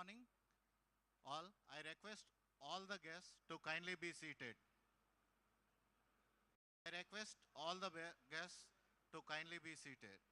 morning, all. I request all the guests to kindly be seated. I request all the guests to kindly be seated.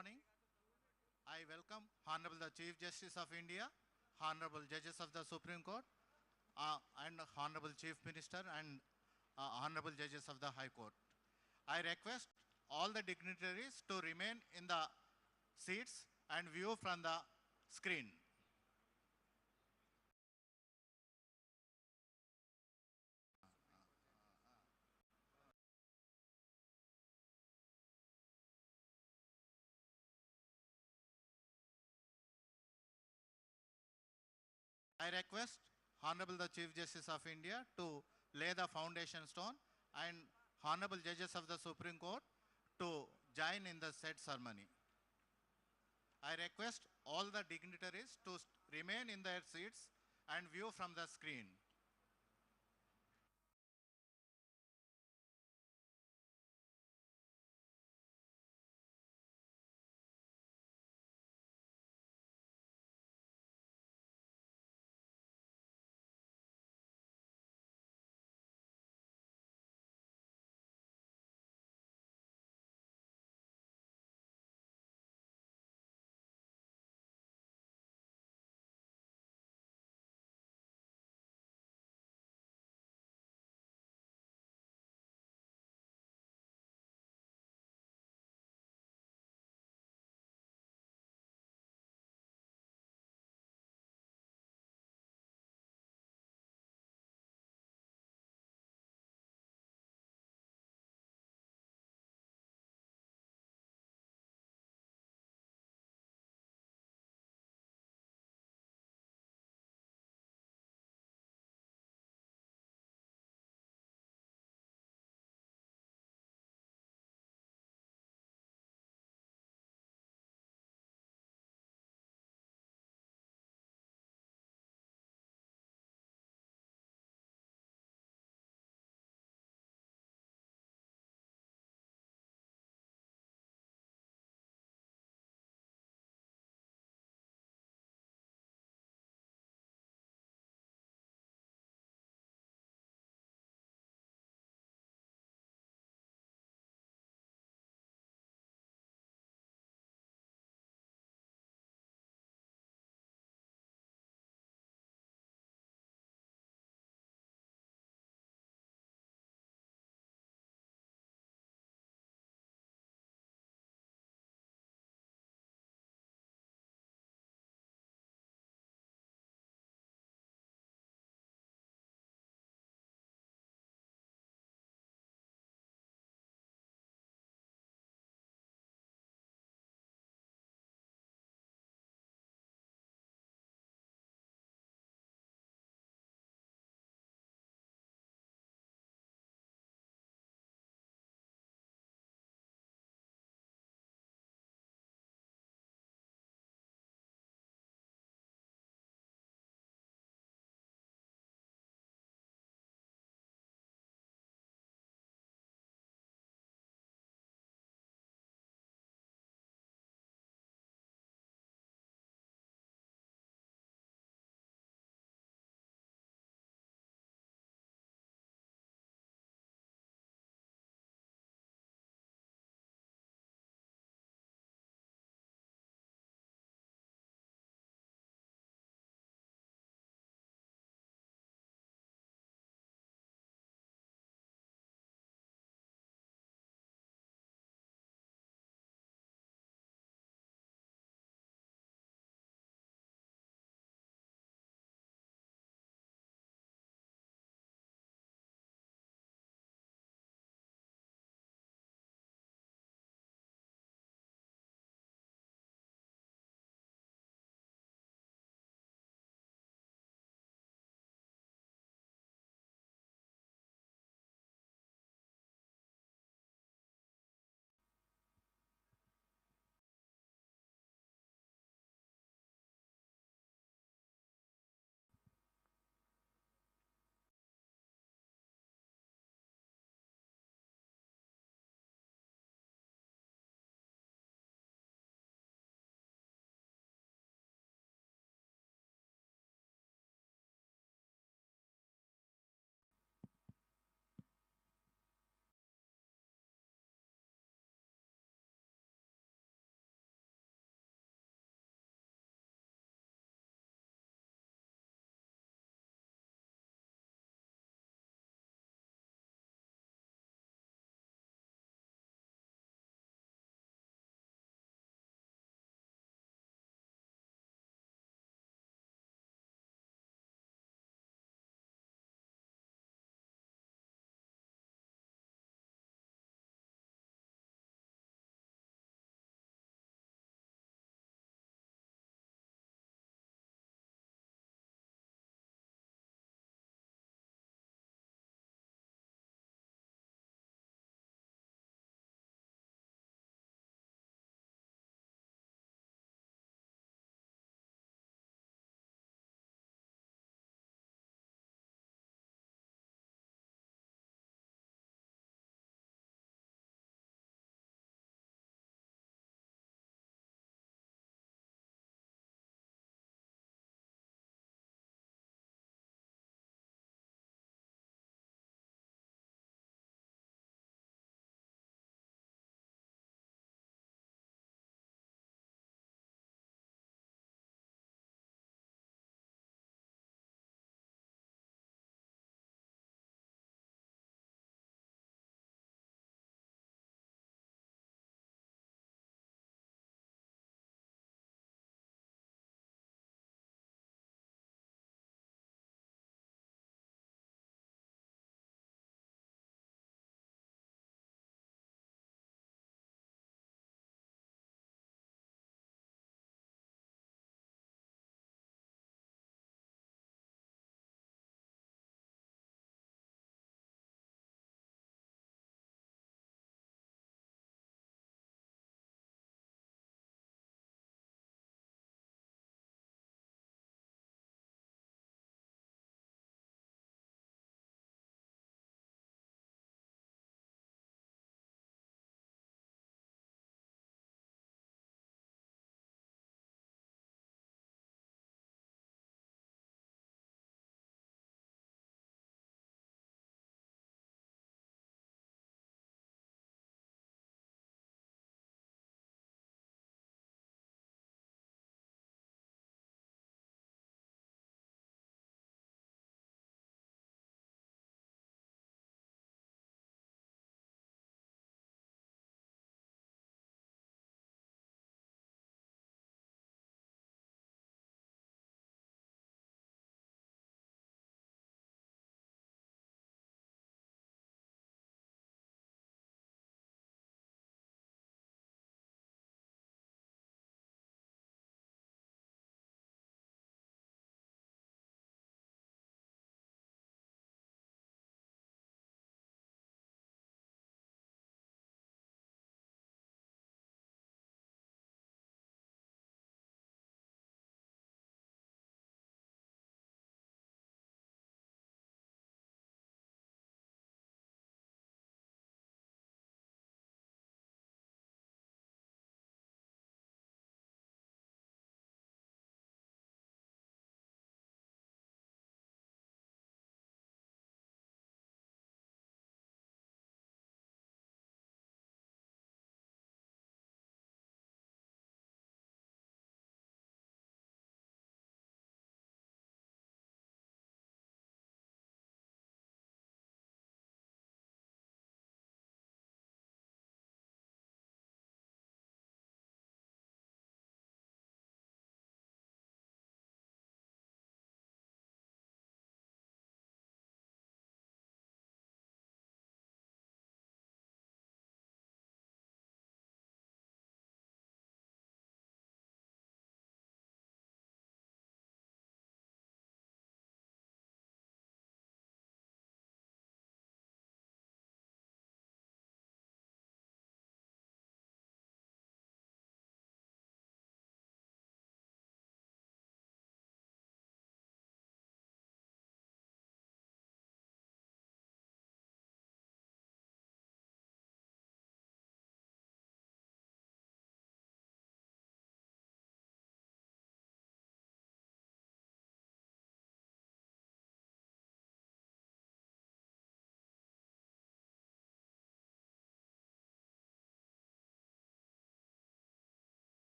morning. I welcome Honorable the Chief Justice of India, Honorable Judges of the Supreme Court, and Honorable Chief Minister and Honorable Judges of the High Court. I request all the dignitaries to remain in the seats and view from the screen. I request Honorable the Chief Justice of India to lay the foundation stone and Honorable Judges of the Supreme Court to join in the said ceremony. I request all the dignitaries to remain in their seats and view from the screen.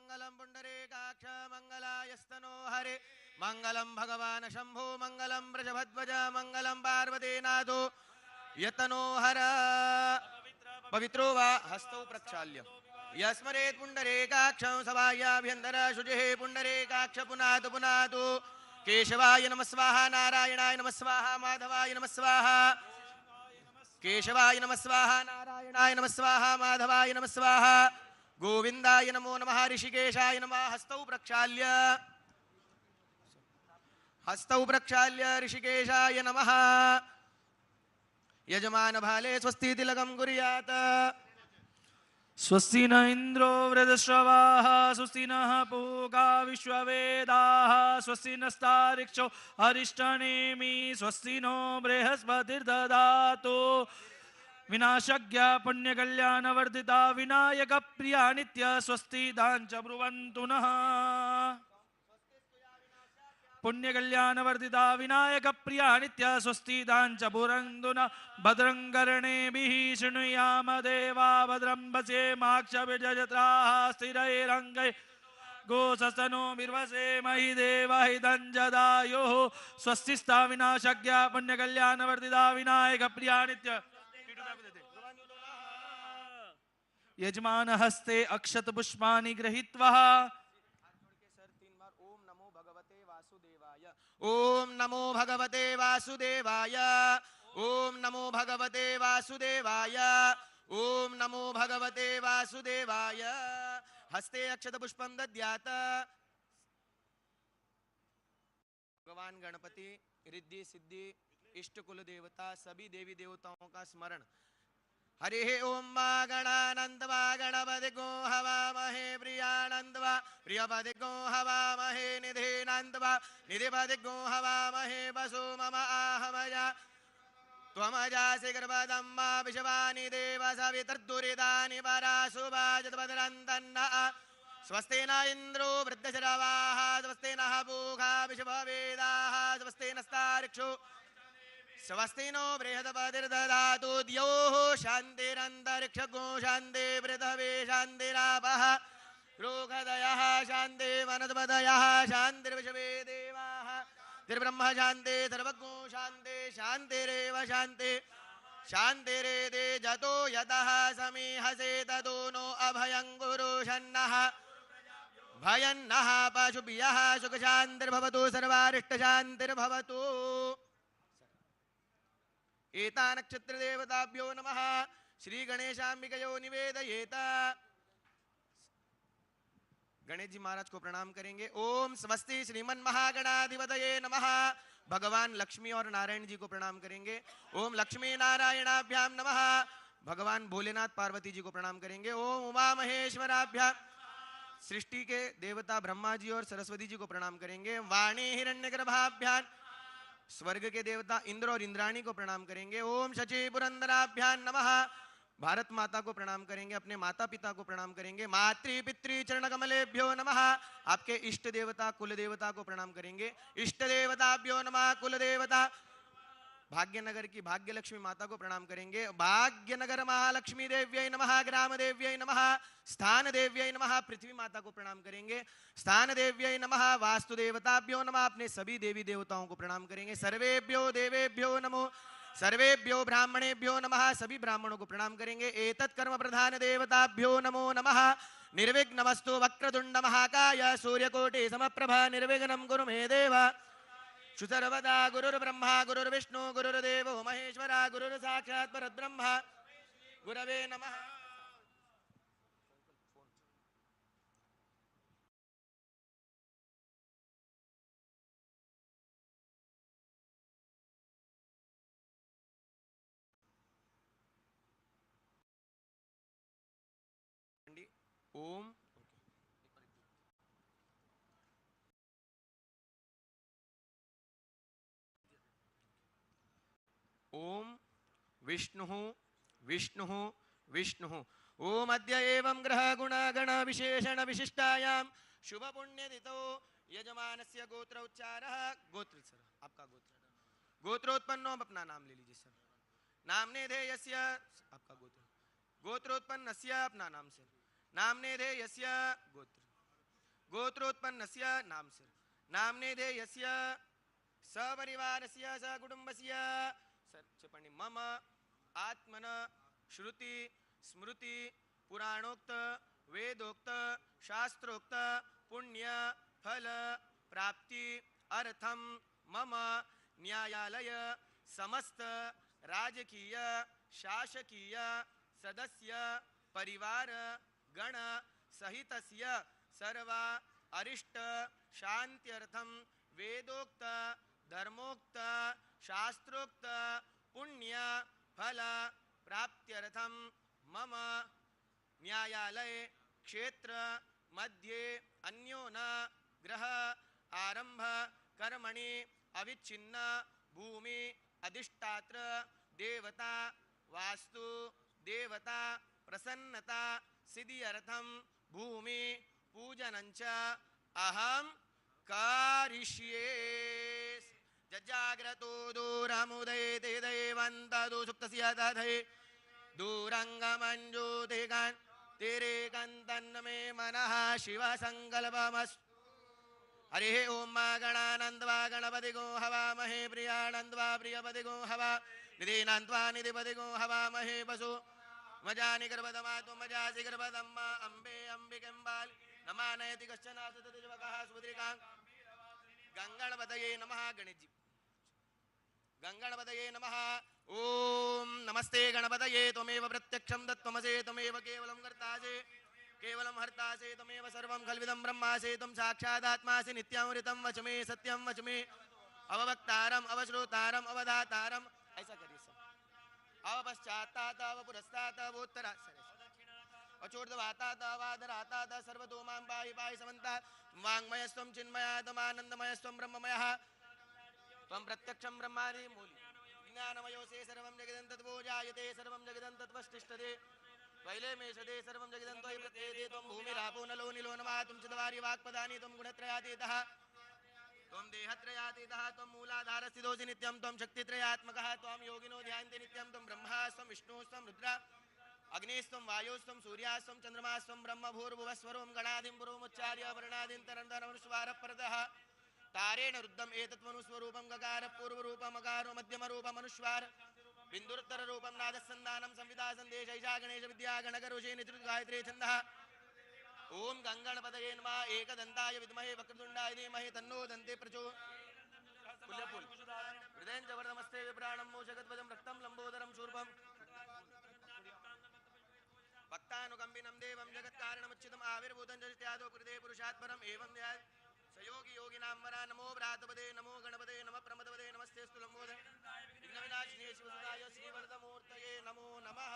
मंगलम पुंडरीकाक्ष मंगलायस्तनो हरे मंगलम भगवान शंभो मंगलम वृषभध्वज मंगलम पार्वतीनाथो यतनो हर पवित्रो वा हस्तौ प्रक्षाल्य यस्मरेत् पुंडरीकाक्षं सभायाभ्यन्तර शुचिः पुंडरीकाक्ष पुनातु पुनातु केशवाय नमः स्वाहा नारायणाय नमः स्वाहा माधवाय नमः स्वाहा केशवाय नमः स्वाहा नारायणाय नमः स्वाहा माधवाय नमः स्वाहा गोविंदाय नमो नमः ऋषिकेशाय नमः हस्तौ प्रक्षाल्य ऋषिकेशाय नमः यजमान भाले स्वस्ति तिलकं कुर्यात् स्वस्ति न इंद्रो वृद्धश्रवाः स्वस्ति नः पूगा विश्ववेदाः स्वस्ति नस्तारिक्षो अरिष्टनेमि स्वस्ति नो बृहस्पतिर्दधातु विनाशज्ञ पुण्यकल्याणवर्धिता विनायक प्रिया नित्य स्वस्ति दाञ्च ब्रुवन्तु नः पुण्यकल्याणवर्धिता विनायक प्रिया नित्य स्वस्ति दाञ्च ब्रुवन्तु नः भद्रं कर्णेभिः शृणुयाम देवा भद्रं पश्येमाक्षभिर्यजत्राः स्थिरैरङ्गैः गोसस्तनो बिर्वसेमहि देवहितं जदायुः स्वस्तिस्ता विनाशज्ञ पुण्यकल्याणवर्धिता विनायक प्रिया नित्य यजमान हस्ते अक्षत पुष्पाणि गृहीत्वा ओम नमो भगवते वासुदेवाय ओम नमो भगवते वासुदेवाय ओम नमो भगवते वासुदेवाय हस्ते अक्षत पुष्पम दद्यात भगवान गणपति रिद्धि सिद्धि इष्ट कुल देवता सभी देवी देवताओं का स्मरण हरि ओम मा गणानंद वा गणपति गो हवामहे प्रियानंद वा प्रियपति गो हवामहे निधिनंद वा निधिपति गो हवामहे वसु मम आहमया त्वमजासि गर्भदम्मा विश्वानि देव सवितर्दुरितानि पराशुभाजतपदरन्तन्नः स्वस्ति न इन्द्रो वृद्धश्रवाः स्वस्ति नः पूषा विश्ववेदाः स्वस्ति नस्तारिक्षो स्वस्ति नो बृहस्पतिर्दधातु द्यौः शान्तिरन्तरिक्षगो शान्ति पृथिवी शान्तिरापः रोगदयः शान्ति वनस्पतयः शान्तिर्विश्वे देवाः तिर्ब्रह्म शान्ति सर्वज्ञो शान्ति शान्तिरेव शान्ति शान्तिरेदे जतो यतः समीहसे ततो नो अभयं गुरु शन्नः भयन्नः पशुभ्यः सुखशान्तिर्भवतु सर्वारिष्टशान्तिर्भवतु एता नक्षत्र देवताभ्यो नमः श्री गणेशाम्बिकयो निवेदयेत गणेश जी महाराज को प्रणाम करेंगे। ओम स्वस्ति श्रीमन महागणाधिपतये नमः। भगवान लक्ष्मी और नारायण जी को प्रणाम करेंगे। ओम लक्ष्मी नारायणाभ्याम नमः। भगवान भोलेनाथ पार्वती जी को प्रणाम करेंगे। ओम उमा महेश्वराभ्याम सृष्टि के देवता ब्रह्मा जी और सरस्वती जी को प्रणाम करेंगे। वाणी हिरण्यगर्भाभ्याम स्वर्ग के देवता इंद्र और इंद्राणी को प्रणाम करेंगे। ओम शचि पुरंदराभ्याम नमः। भारत माता को प्रणाम करेंगे, अपने माता पिता को प्रणाम करेंगे। मातृ पितृ चरण कमलेभ्यो नमः। आपके इष्ट देवता कुल देवता को प्रणाम करेंगे। इष्ट देवताभ्यो नमः। कुल देवता भाग्यनगर की भाग्य लक्ष्मी माता को प्रणाम करेंगे। भाग्यनगर महालक्ष्मी देव्यै नमः। ग्राम देव्यै नमः। स्थान देव्यै नमः। पृथ्वी माता को प्रणाम करेंगे। स्थान देव्यै नमः। वास्तु देवताभ्यो नमः। अपने सभी देवी देवताओं को प्रणाम करेंगे। सर्वेभ्यो देवेभ्यो नमो। सर्वेभ्यो ब्राह्मणेभ्यो नमः। सभी ब्राह्मणों को प्रणाम करेंगे। एतत् कर्म प्रधान देवताभ्यो नमो नमः। निर्विघ्नमस्तु वक्रतुंड महाकाय सूर्यकोटि समप्रभा निर्विघ्नं कुरु मे देव। सर्वदा गुरुर्ब्रह्मा गुरुर्विष्णु गुरुर्देवो महेश्वरा गुरुर्साक्षात् परब्रह्म गुरवे नमः। ओम ओम विष्णु विष्णु विष्णु। ओम अद्य एवं ग्रह गुण गण विशेषण विशिष्टायां शुभ पुण्यदितो यजमानस्य गोत्र उच्चारः। गोत्र सर आपका गोत्रोत्पन्नो अपना नाम ले लीजिए सर। नामने धेयस्य आपका गोत्रोत्पन्नस्य अपना नाम सर। नामने धेयस्य गोत्र गोत्रोत्पन्नस्य नाम से नामने दे यस्य सपरिवारस्य सकुटुम्बस्य टिप्पणी मम आत्मन श्रुति स्मृति पुराणोक्त वेदोक्त शास्त्रोक्त पुण्य फल प्राप्ति अर्थम मम न्यायालय समस्त राजकीय शासकीय सदस्य परिवार गण सहितस्य सर्वा अरिष्ट शांत्यर्थम वेदोक्त धर्मोक्त शास्त्रोक्त पुण्य फल प्राप्त्यर्थम मम न्यायालय क्षेत्र मध्ये अन्योन ग्रह आरंभ कर्मणि अविच्छिन्न भूमि अधिष्ठात्र देवता वास्तु देवता प्रसन्नता सिद्ध्यर्थम भूमि पूजनंच अहम कारिष्ये जज्जाग्रतो दूरमुदयते दैवन्तदु सुप्तस्य तथै दूरङ्गमञ्जूतिकान् तेरे कन्तन्न मे मनः शिव सङ्कल्पमस्तु हरिः ओम गणानन्द्वा गणपतिगो हवामहे प्रियानन्द्वा प्रियपतिगो हवा निधिनन्द्वा निधिपतिगो हवामहे वसु मजानि गर्भदमा त्वं मजासि गर्भदम्मा अम्बे अम्बिकेम्बाल नमानयति कश्चन सुततिजवकः सुभद्रिकां गङ्गणपतये नमः गणेशजी गङ्गणपतये नमः ओम नमस्ते गणपतये त्वमेव प्रत्यक्षं दत्त्वमसि त्वमेव केवलं कर्तासि केवलं हर्तासि त्वमेव सर्वं खल्विदं ब्रह्मासि त्वं साक्षादात्मासि नित्यामृतं वचमे सत्यं वचमे अववक्तारम् अवश्रोतारम् अवधातारम् ऐसा करिए सब अवपश्चात्तात अवपुरस्तात अवोत्तरा अचोर्ध्वातात अवादरातात सर्वतो मां पाहि पाहि समन्तात् वाङ्मयस्त्वं चिन्मयात्मानन्दमयस्त्वं ब्रह्ममयः त्वं प्रत्यक्षं ब्रह्मादि मूलि ज्ञानमयोसे सर्वं जगदं तद्भोजायते सर्वं जगदं तद्वष्टिष्ठते वैले मेषदे सर्वं जगदं त्वयि प्रत्येते त्वं भूमिरापो नलो निलो नमः त्वं चिदवारि वाक्पदानि त्वं गुणत्रयातीतः त्वं देहत्रयातीतः त्वं मूलाधारस्थितोऽसि नित्यं त्वं शक्तित्रयात्मकः त्वं योगिनो ध्यायन्ते नित्यं त्वं ब्रह्मास्त्वं विष्णुस्त्वं रुद्र अग्निस्त्वं वायुस्त्वं सूर्यास्त्वं चन्द्रमास्त्वं ब्रह्म भूर्भुवस्वरों गणादिं पुरोमुच्चार्य वर्णादिं तरन्तरमनुस्वारः परतः तारेण रुद्धम् एतत्त्वनुस्वरूपं गकार पूर्वरूपम् अकारो मध्यमरूपमनुस्वार बिन्दुत्तररूपं नादस्सन्दानं संविदा सन्देश ऐषा गणेश विद्या गणकरुषे नित्युद्गायत्रे छन्दः ओम गङ्गणपतये नमः एकदन्ताय विद्महे वक्रतुण्डाय धीमहि तन्नो दन्ते प्रचोदयात् हृदयं च वरदमस्ते विप्राणं मोषगध्वजं रक्तं लम्बोदरं शूर्पं भक्तानुकम्पिनं देवं जगत्कारणमुच्चितम् आविर्भूतं जगत्यादो कृते पुरुषात् परम् एवं ध्यात् सयोगी योगिनां वरा नमो व्रातपदे नमो गणपते नमः प्रमदपदे नमस्तेस्तु लम्बोदर विघ्नविनाशिने शिवसुताय श्रीवरदमूर्तये नमो नमः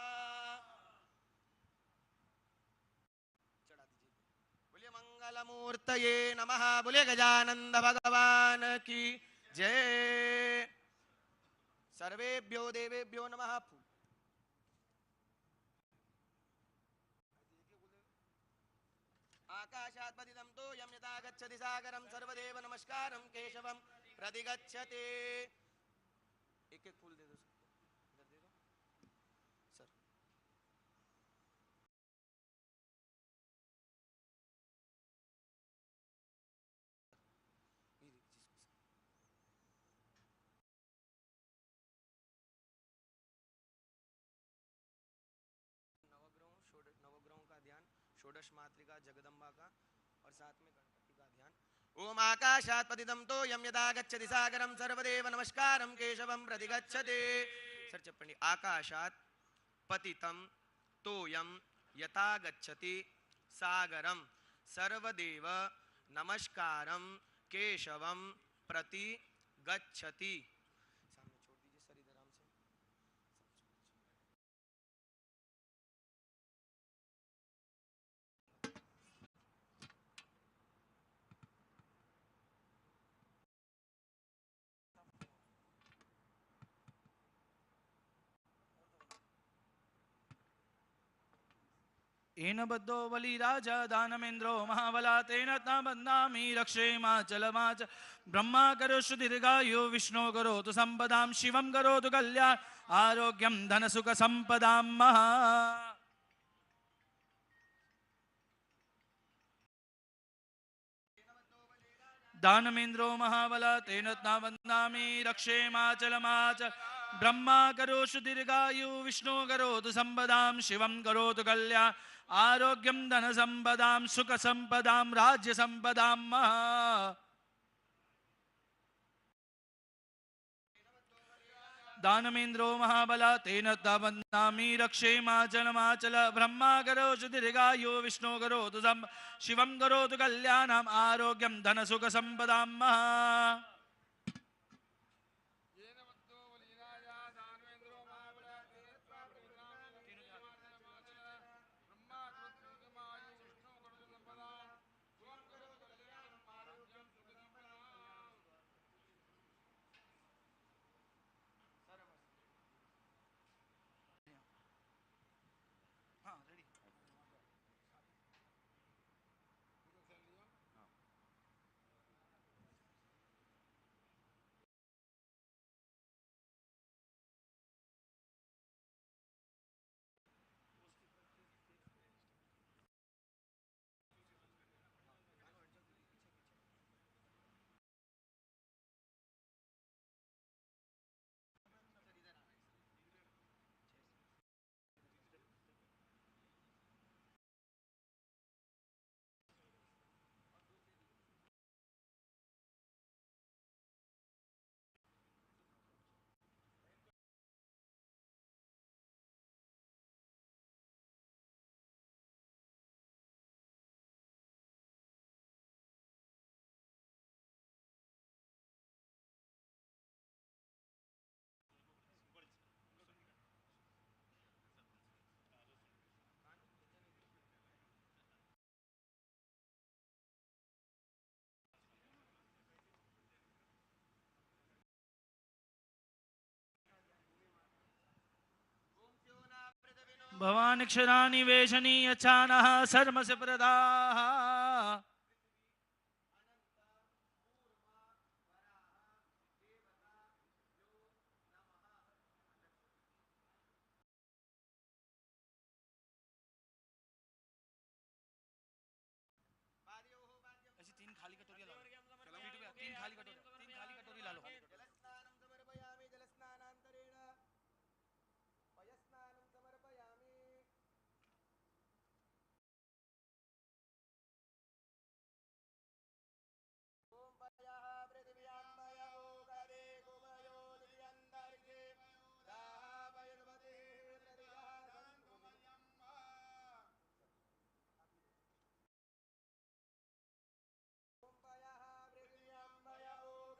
बोलिए मंगलमूर्तये नमः बोलिए गजानंद भगवान की जय सर्वेभ्यो देवेभ्यो नमः आकाशात् पतितं तोयं यथा गच्छति सागरं सर्वदेव नमस्कारं केशवं प्रतिगच्छते एक एक फूल दे दो इधर दे दो सर नवग्रहों का ध्यान षोडश मातृका जगदम्बा का और साथ में गणपति का ध्यान ओम आकाशात् पतितं तोयं यथा गच्छति सागरं सर्वदेव नमस्कारं केशवं प्रतिगच्छते सर चप्पणी आकाशात् पतितं तोयं यथा गच्छति सागरं सर्वदेव नमस्कारं केशवं प्रति गच्छति सामने छोड़ दीजिए सर इधर आराम से येन बद्धो बलिराजा दानमेन्द्रो महाबला तेन बन्धामि रक्षेमाचलमाच ब्रह्मा करोषु दीर्घायु विष्णु करोतु सम्पदां शिवं करोतु कल्याण आरोग्यं धनसुख सम्पदां महा दानमेन्द्रो महाबल तेन वन्दामि रक्षेमाचलमाच ब्रह्मा करोषु दीर्घायु विष्णु करोतु संपदां शिवं करोतु कल्याण आरोग्यं धन संपदां सुख संपदां राज्य संपदां दानमेन्द्रो महाबल तेन वन्दामि रक्षेमाचलमाचल ब्रह्मा करोषु दीर्घायु विष्णु करोतु शिवं करोतु कल्याणम् आरोग्यं धन सुख संपदां भवान् क्षराणि वेशनी यच्छानः सर्वस्य प्रदाः ऐसी तीन खाली कटोरियां ला लो तीन खाली कटोरी ला लो जलस्नानं समर्पयामि जलस्नानान्तरेण पयस्नानं समर्पयामि ओम पयः पृथिव्यां पयो करे कुमयो दिव्यन्तरिक्षे दापयन्वते नद्यः सन्तु ओम पयः पृथिव्यां पयो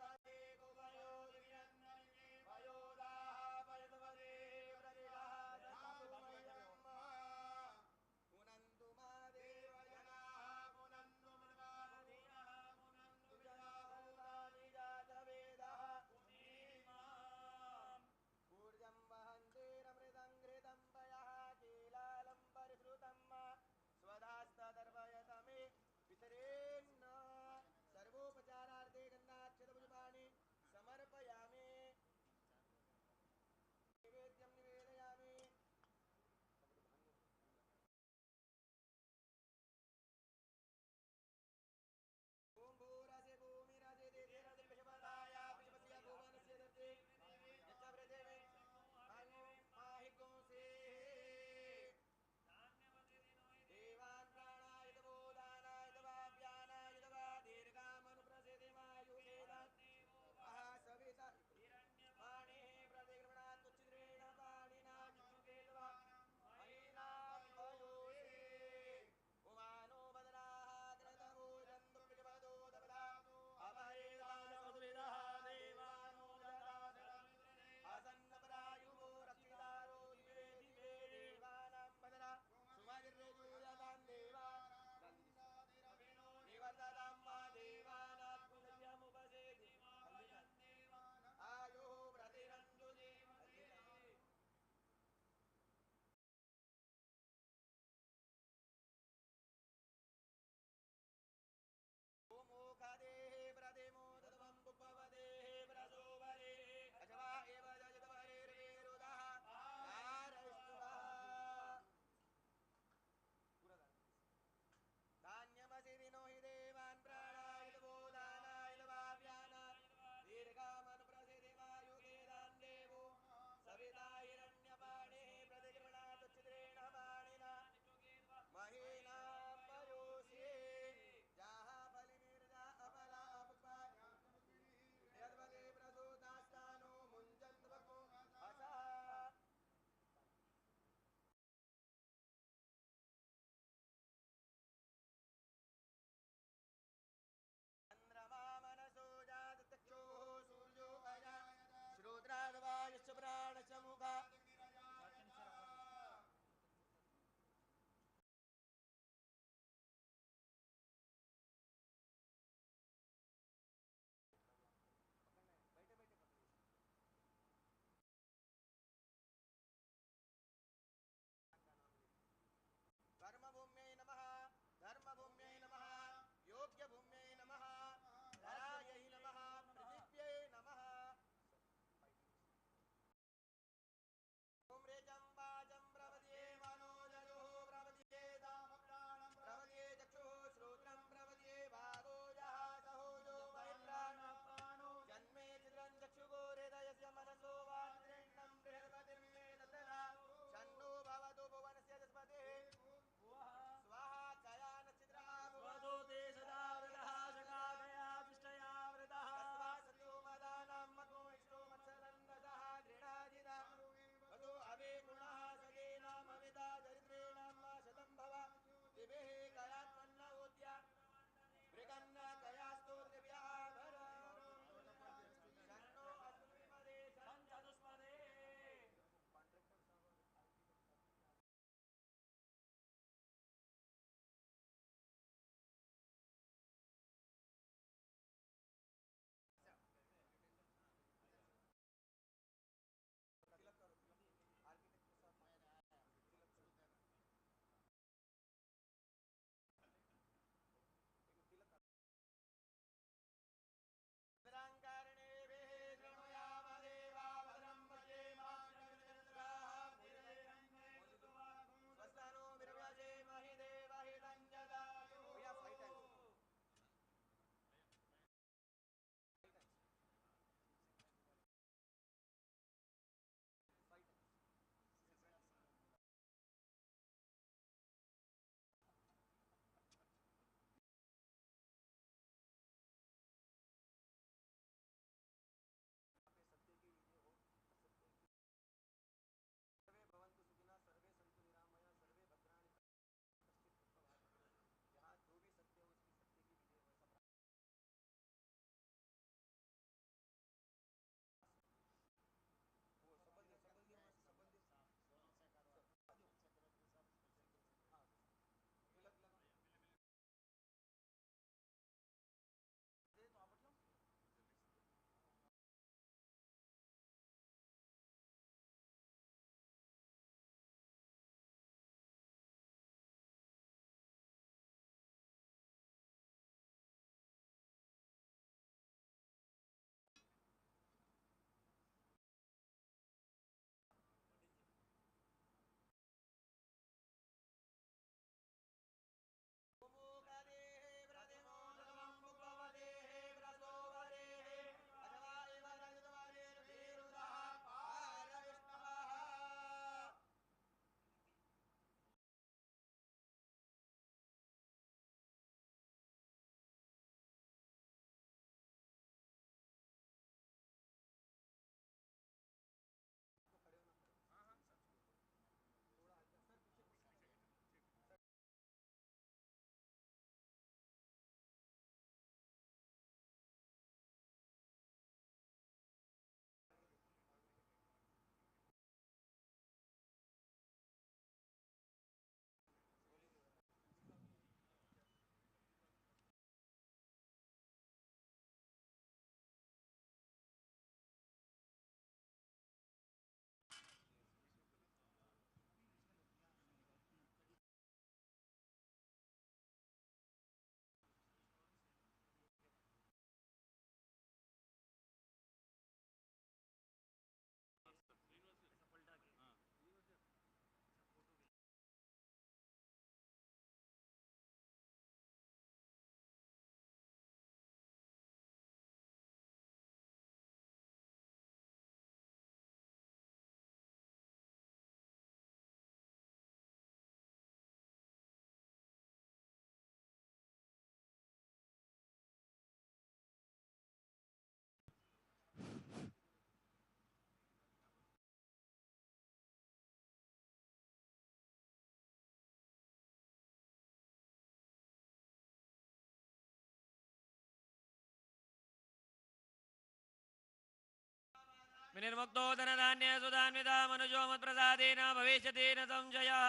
विनिर्मुक्तो धनधान्य सुधान्विता मनुजो मत्प्रसादेन भविष्यति न संशयः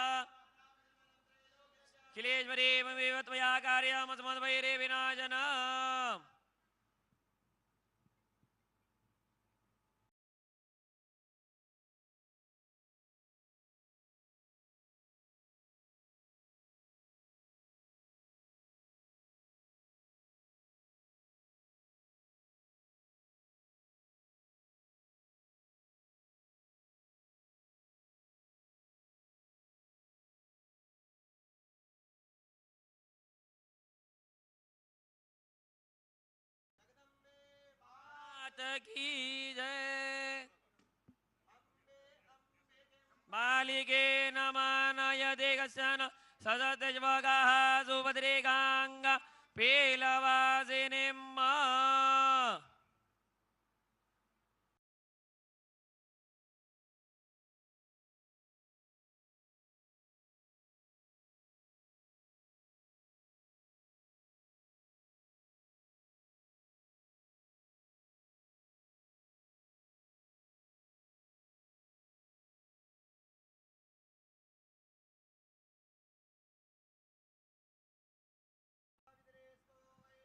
किलेश्वरी ममेव त्वया कार्यमस्मद्वैरे विनाशन की जय बालिके नमानय देगशन सदतज्वगाः सुभद्रेगाङ्ग पेलवासिनिम्मा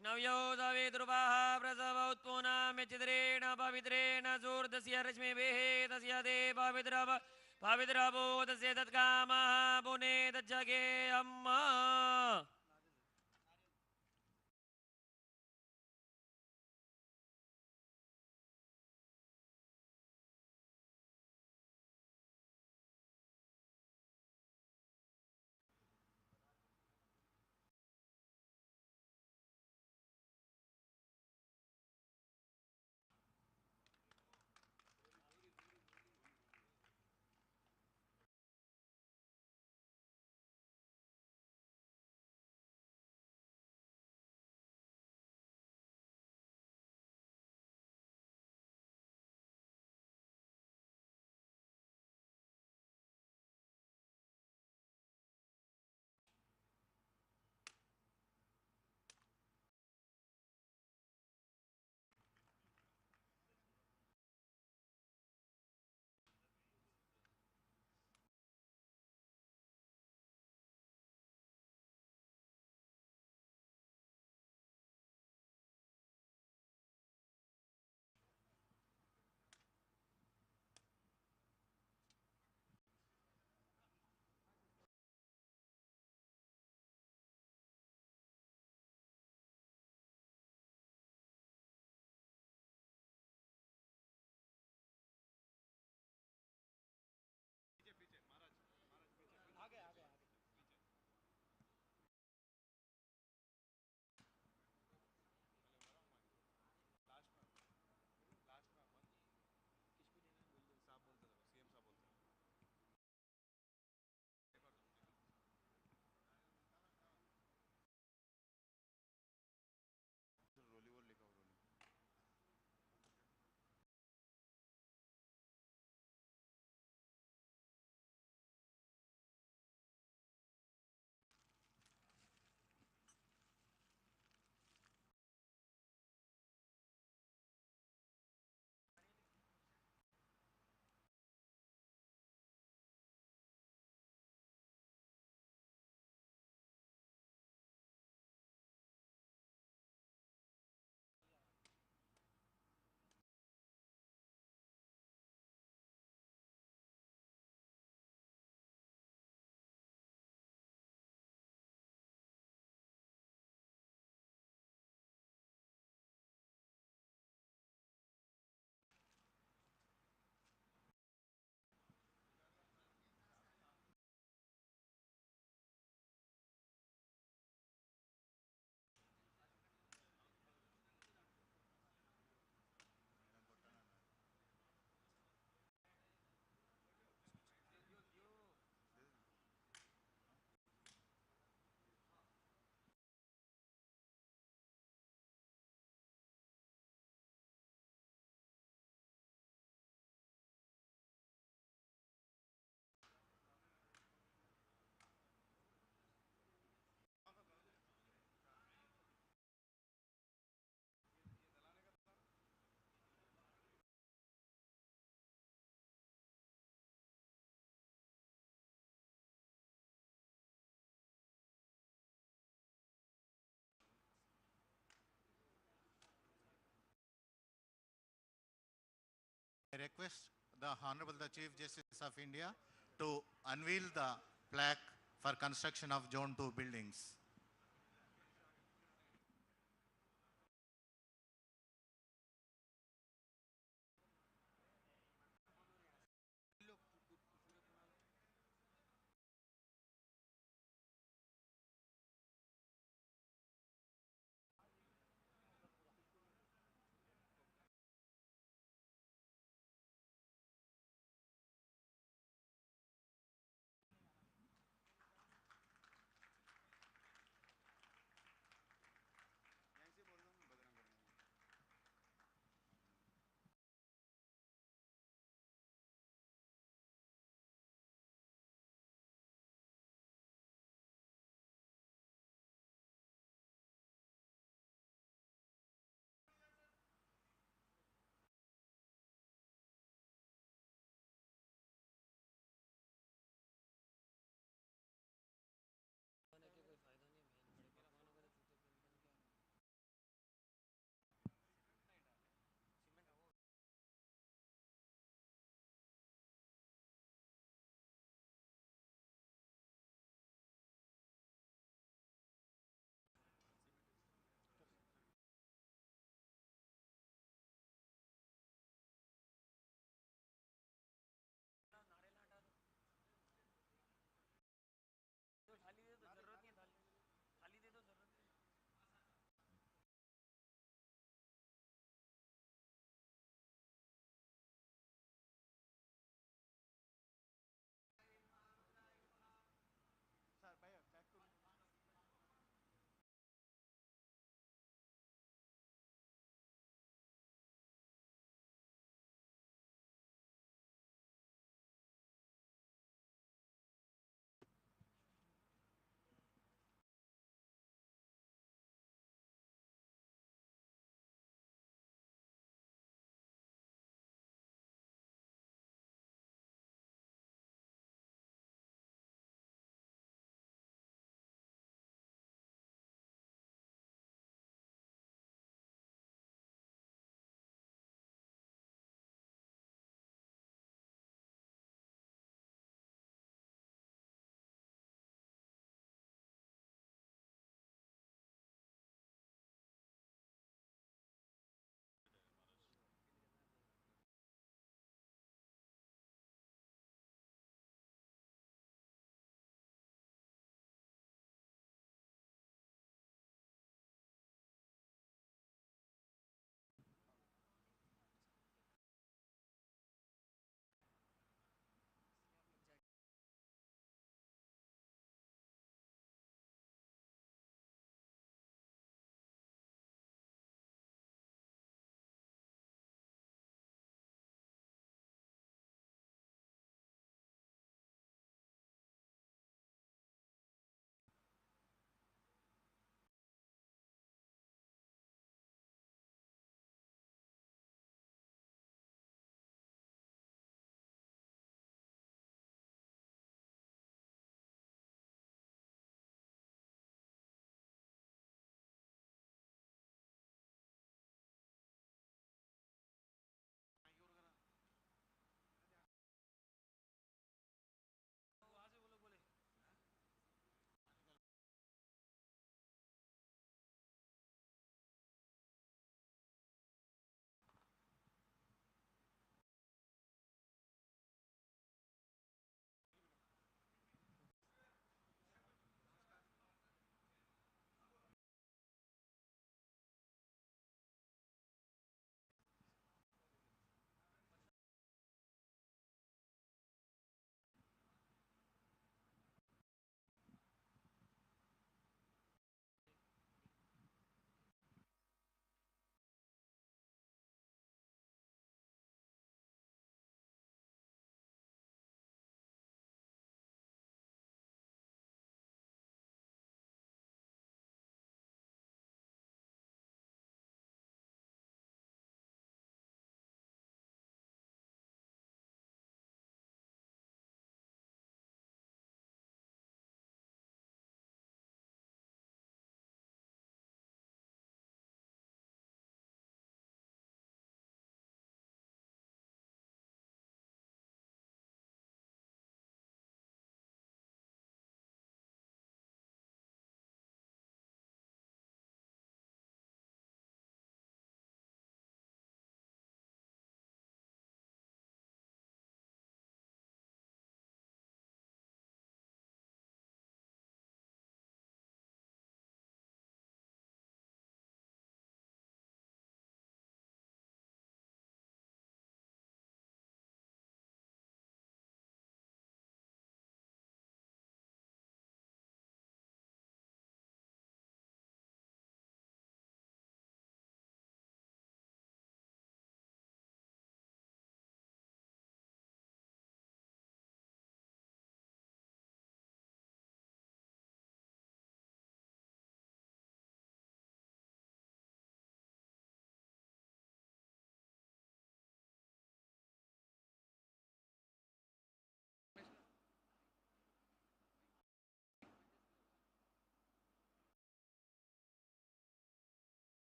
नव्यो सवितृपाः प्रसव उत्पूनाम्यचिद्रेण पवित्रेण सूर्धस्य रश्मिभिः तस्य ते पवित्रभो तस्य तत्कामः पुने तज्जगे अम्मा I request the Honorable the Chief Justice of India to unveil the plaque for construction of Zone 2 buildings.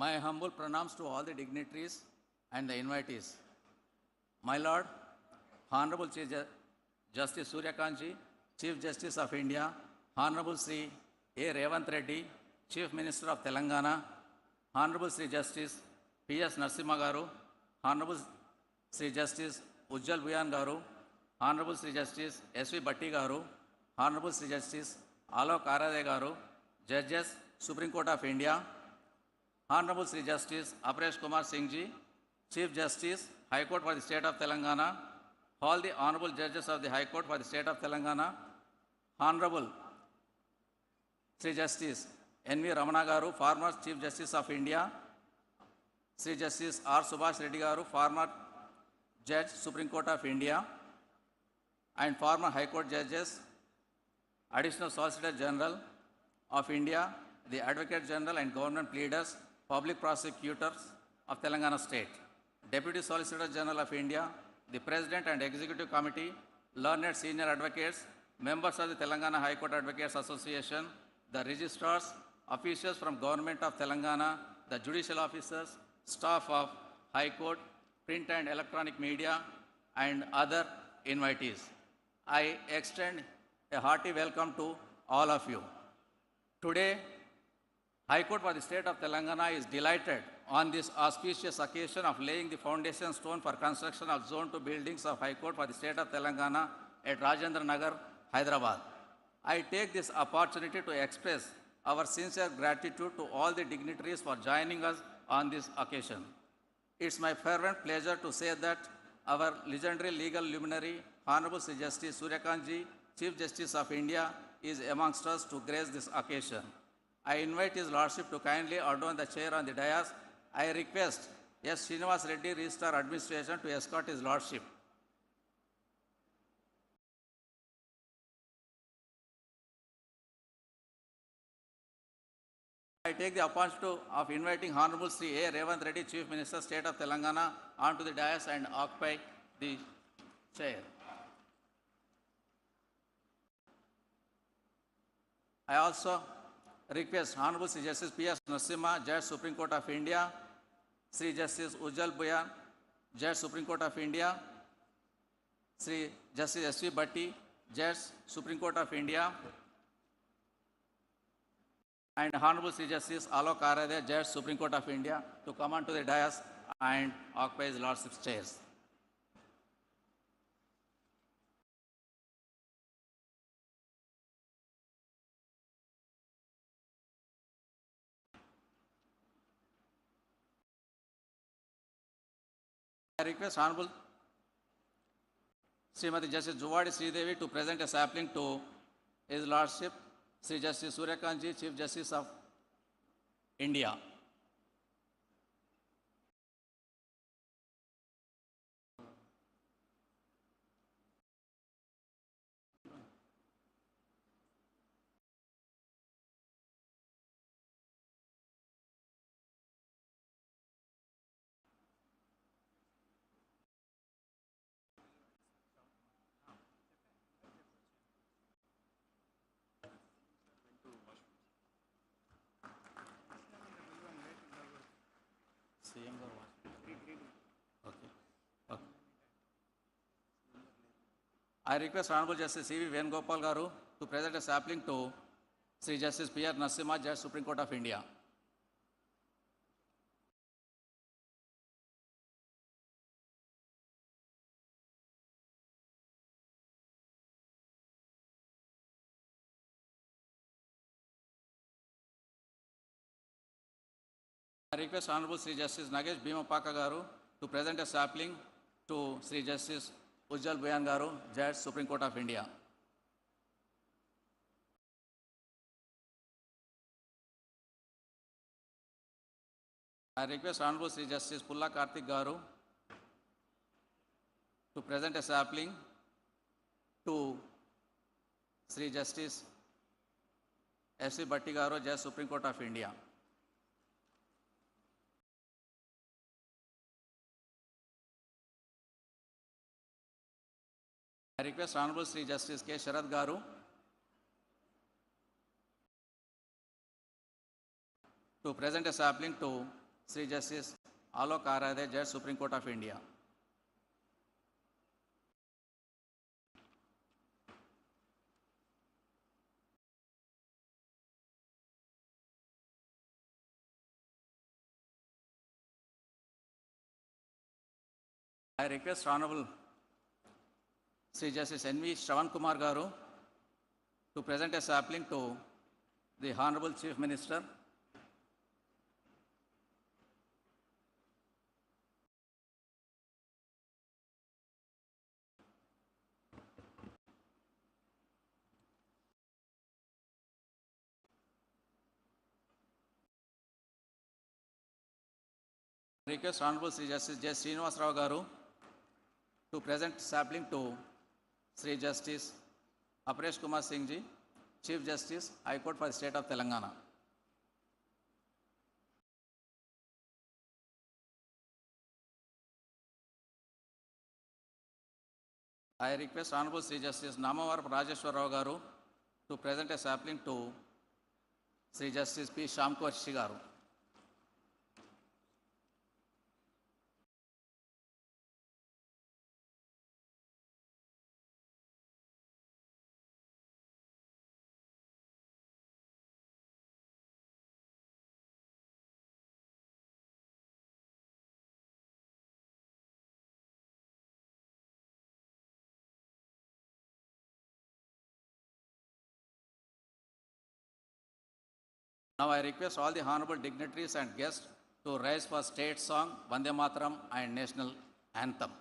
My humble pranams to all the dignitaries and the invitees. My Lord, Honorable Chief Justice Surya Kanji, Chief Justice of India, Honorable Sri A. Revant Reddy, Chief Minister of Telangana, Honorable Sri Justice P.S. Narasimha Garu, Honorable Sri Justice Ujjal Buyan Garu, Honorable Sri Justice S.V. Bhatti Garu, Honorable Sri Justice Alok Arade Garu, Judges, Supreme Court of India, Honorable Sri Justice Aparesh Kumar Singh Ji, Chief Justice, High Court for the State of Telangana, all the Honorable Judges of the High Court for the State of Telangana, Honorable Sri Justice N.V. Ramana Garu, former Chief Justice of India, Sri Justice R. Subhash Reddy Garu, former Judge, Supreme Court of India, and former High Court Judges, Additional Solicitor General of India, the Advocate General and Government Pleaders, Public Prosecutors of Telangana State, Deputy Solicitor General of India, the President and Executive Committee, learned senior advocates, members of the Telangana High Court Advocates Association, the registrars, officials from Government of Telangana, the judicial officers, staff of High Court, print and electronic media, and other invitees. I extend a hearty welcome to all of you. Today, High Court for the State of Telangana is delighted on this auspicious occasion of laying the foundation stone for construction of Zone 2 buildings of High Court for the State of Telangana at Rajendra Nagar, Hyderabad. I take this opportunity to express our sincere gratitude to all the dignitaries for joining us on this occasion. It's my fervent pleasure to say that our legendary legal luminary, Honorable Sri Justice Surya Kanji, Chief Justice of India, is amongst us to grace this occasion. I invite His Lordship to kindly adorn the chair on the dais. I request S. Srinivas Reddy, Registrar Administration, to escort His Lordship. I take the opportunity of inviting Honorable Sri A. Revant Reddy, Chief Minister, State of Telangana, onto the dais and occupy the chair. I also request Honorable Sri Justice P.S. Narasimha, Judge, Supreme Court of India, Sri Justice Ujjal Buyan, Judge, Supreme Court of India, Sri Justice S.V. Bhatti, Judge, Supreme Court of India, and Honorable Sri Justice Alok Arade, Judge, Supreme Court of India, to come onto the dais and occupy His Lordship's chairs. I request Honorable Srimati Justice Juvadi Sridevi to present a sapling to His Lordship, Sri Justice Surya Kanji, Chief Justice of India. Okay. I request Honorable Justice C.V. Venugopal Garu to present a sapling to Sri Justice P.R. Narasimha, Judge, Supreme Court of India. I request Honorable Sri Justice Nagesh Bhimapaka Garu to present a sapling to Sri Justice Ujjal Buyan Garu, Judge, Supreme Court of India. I request Honorable Sri Justice Pulla Karthik Garu to present a sapling to Sri Justice S.V. Bhatti Garu, Judge, Supreme Court of India. I request Honorable Sri Justice K. Sharad Garu to present a sapling to Sri Justice Alok Aradhe, Judge, Supreme Court of India. I request Honorable Sri Justice N.V. Shravan Kumar Garu to present a sapling to the Honorable Chief Minister. Request Honorable Sri Justice J. Srinivas Rao Garu to present sapling to Sri Justice Aparesh Kumar Singh Ji, Chief Justice, High Court for the State of Telangana. I request Honorable Sri Justice Namavaram Rajeshwar Rao Garu to present a sapling to Sri Justice P. Shamkwarshi Garu. Now I request all the honorable dignitaries and guests to rise for state song, Vande Mataram and national anthem.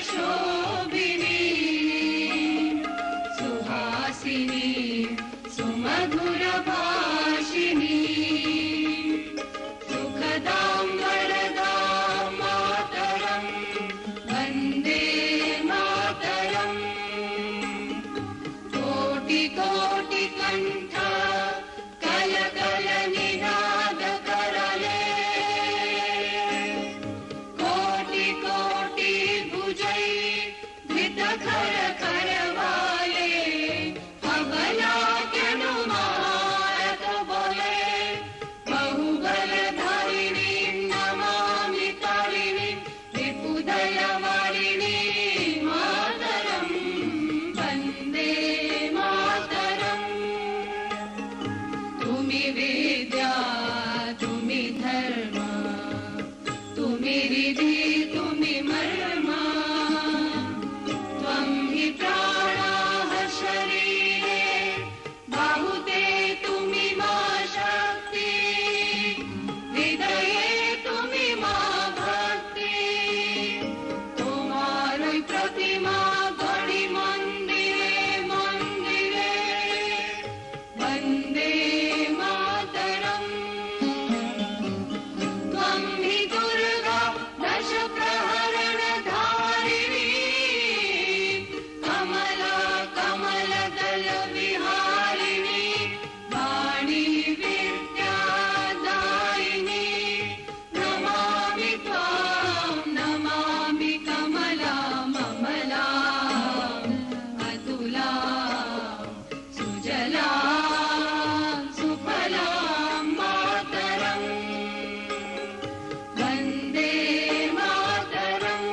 शोभिनी Suhasini सुमधुर भाषिणी सुखदां वरदां मातरं वन्दे मातरम् कोटि कोटि कंठ कल कल निनाद करले कोटि कोटि भुजै धृत खर खरवाले अबला केनु महारथ बोले बहुबल धारिणी नमामि तारिणी विपुदल वारिणी मातरं वन्दे मातरम् तुमि विद्या तुमि धर्म तुमि रिधि तुमि मर्म त्वं हि प्राणाः शरीरे बाहुते तुमि मा शक्ति हृदये तुमि मा भक्ति तुम्हारी प्रतिमा गढ़ी मंदिरे मंदिरे वन्दे मातरम् त्वं हि दुर्गा दश प्रहरण धारिणी कमला कमल दल विहारिणी वाणी विद्यादायिनी नमामि त्वां नमामि कमला ममला अतुला सुजला सुफला मातरम् वन्दे मातरम्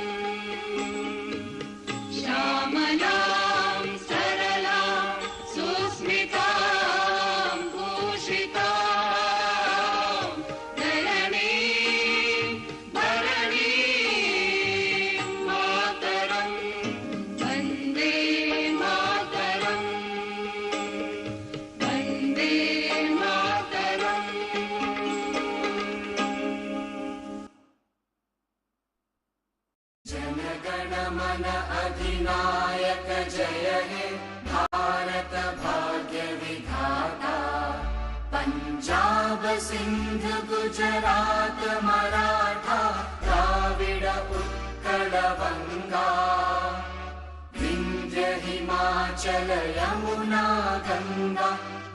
श्यामलां सरलां सुस्मितां भूषितां धरणीं भरणीं मातरं वन्दे मातरम् वन्दे मातरम् जनगण मन अधिनायक जय हे भारत भाग्य विधाता पंजाब सिंध गुजरात मराठा द्राविड उत्कल बंगा विंध्य हिमाचल यमुना गंगा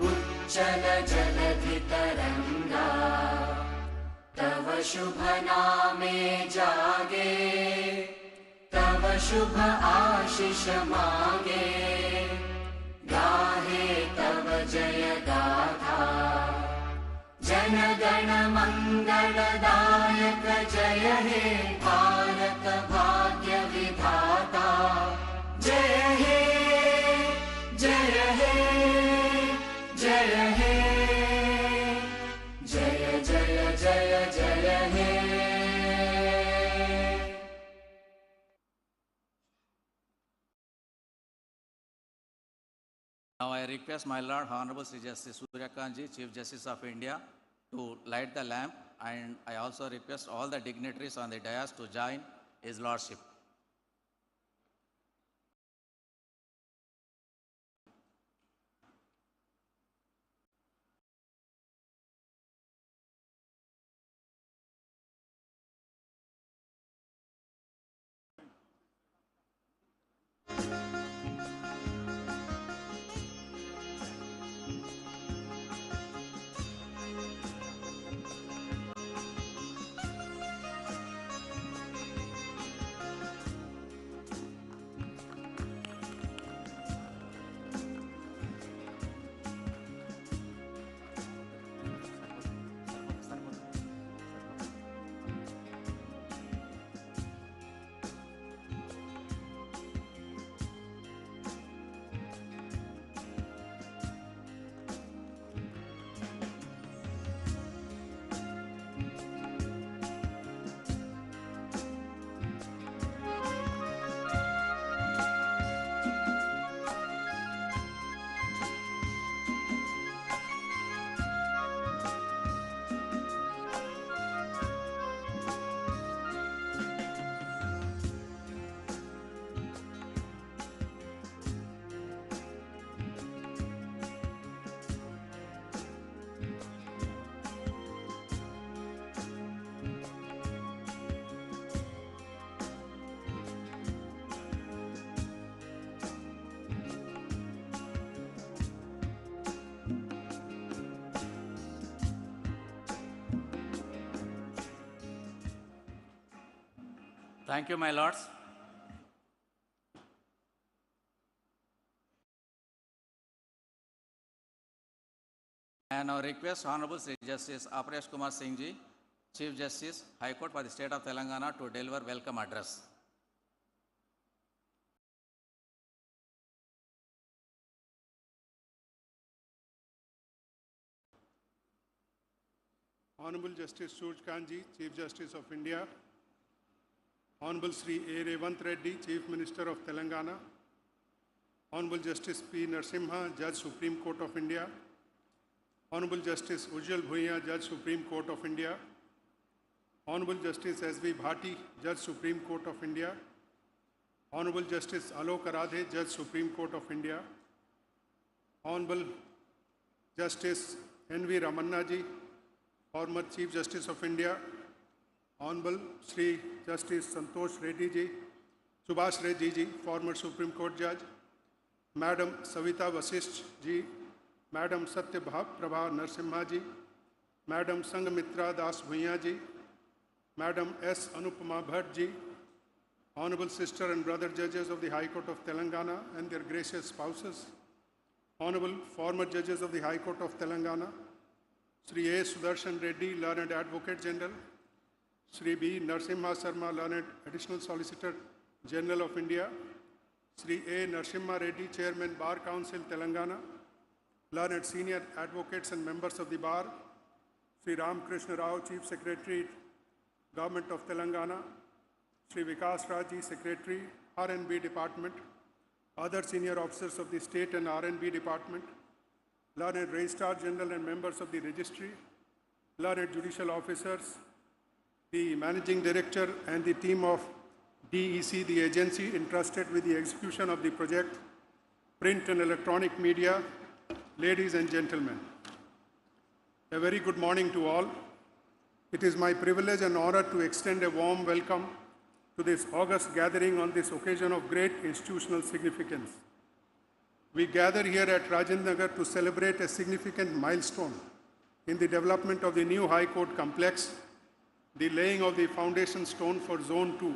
उच्चल जलधि तरंगा तव शुभ नामे जागे तव शुभ आशीष मागे गाहे तव जय गाथा जन गण मंगलदायक जय हे भारत भाग्य विधाता जय हे जय हे जय हे जय जय जय जय हे Now I request my Lord Honorable Sri Justice Surya Kanji, Chief Justice of India, to light the lamp, and I also request all the dignitaries on the dais to join His Lordship. Thank you, my lords. I now request Honorable Sri Justice Aparesh Kumar Singh Ji, Chief Justice, High Court for the State of Telangana, to deliver welcome address. Honorable Justice Suraj Kanji, Chief Justice of India, Honorable Sri A. Revant Reddy, Chief Minister of Telangana, Honorable Justice P. Narasimha, Judge Supreme Court of India, Honorable Justice Ujjwal Bhuiya, Judge Supreme Court of India, Honorable Justice S.V. Bhati, Judge Supreme Court of India, Honorable Justice Alok Aradhe, Judge Supreme Court of India, Honorable Justice N.V. Ramanna Ji, former Chief Justice of India, Hon'ble Sri Justice Santosh Reddy Ji, Subhash Reddy Ji, former Supreme Court Judge, Madam Savita Vasisht Ji, Madam Satya Prabha Narasimha Ji, Madam Sanghamitra Das Bhuiya Ji, Madam S. Anupama Bhatt Ji, Honorable Sister and Brother Judges of the High Court of Telangana and their gracious spouses, Honorable former Judges of the High Court of Telangana, Sri A. Sudarshan Reddy, Learned Advocate General, Sri B. Narasimha Sarma, Learned Additional Solicitor General of India, Sri A. Narasimha Reddy, Chairman Bar Council Telangana, Learned Senior Advocates and members of the Bar, Sri Ram Krishna Rao, Chief Secretary, Government of Telangana, Sri Vikas Raji, Secretary, R&B Department, other senior officers of the State and R&B Department, Learned Registrar General and members of the Registry, Learned Judicial Officers, the Managing Director and the team of DEC, the agency entrusted with the execution of the project, print and electronic media, ladies and gentlemen. A very good morning to all. It is my privilege and honor to extend a warm welcome to this august gathering on this occasion of great institutional significance. We gather here at Rajendra Nagar to celebrate a significant milestone in the development of the new High Court complex, the laying of the foundation stone for Zone 2,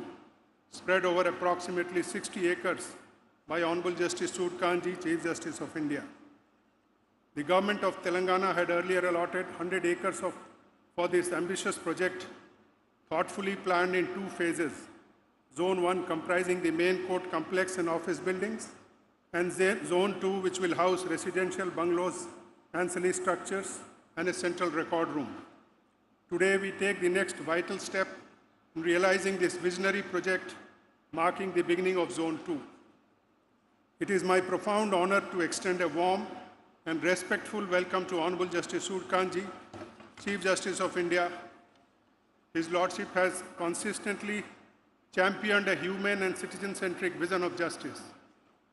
spread over approximately 60 acres by Honorable Justice Suraj Kanji, Chief Justice of India. The government of Telangana had earlier allotted 100 acres for this ambitious project, thoughtfully planned in 2 phases. Zone 1 comprising the main court complex and office buildings, and Zone 2 which will house residential bungalows, ancillary structures, and a central record room. Today we take the next vital step in realizing this visionary project, marking the beginning of Zone 2. It is my profound honor to extend a warm and respectful welcome to Honorable Justice Suraj Kanji, Chief Justice of India. His Lordship has consistently championed a humane and citizen-centric vision of justice.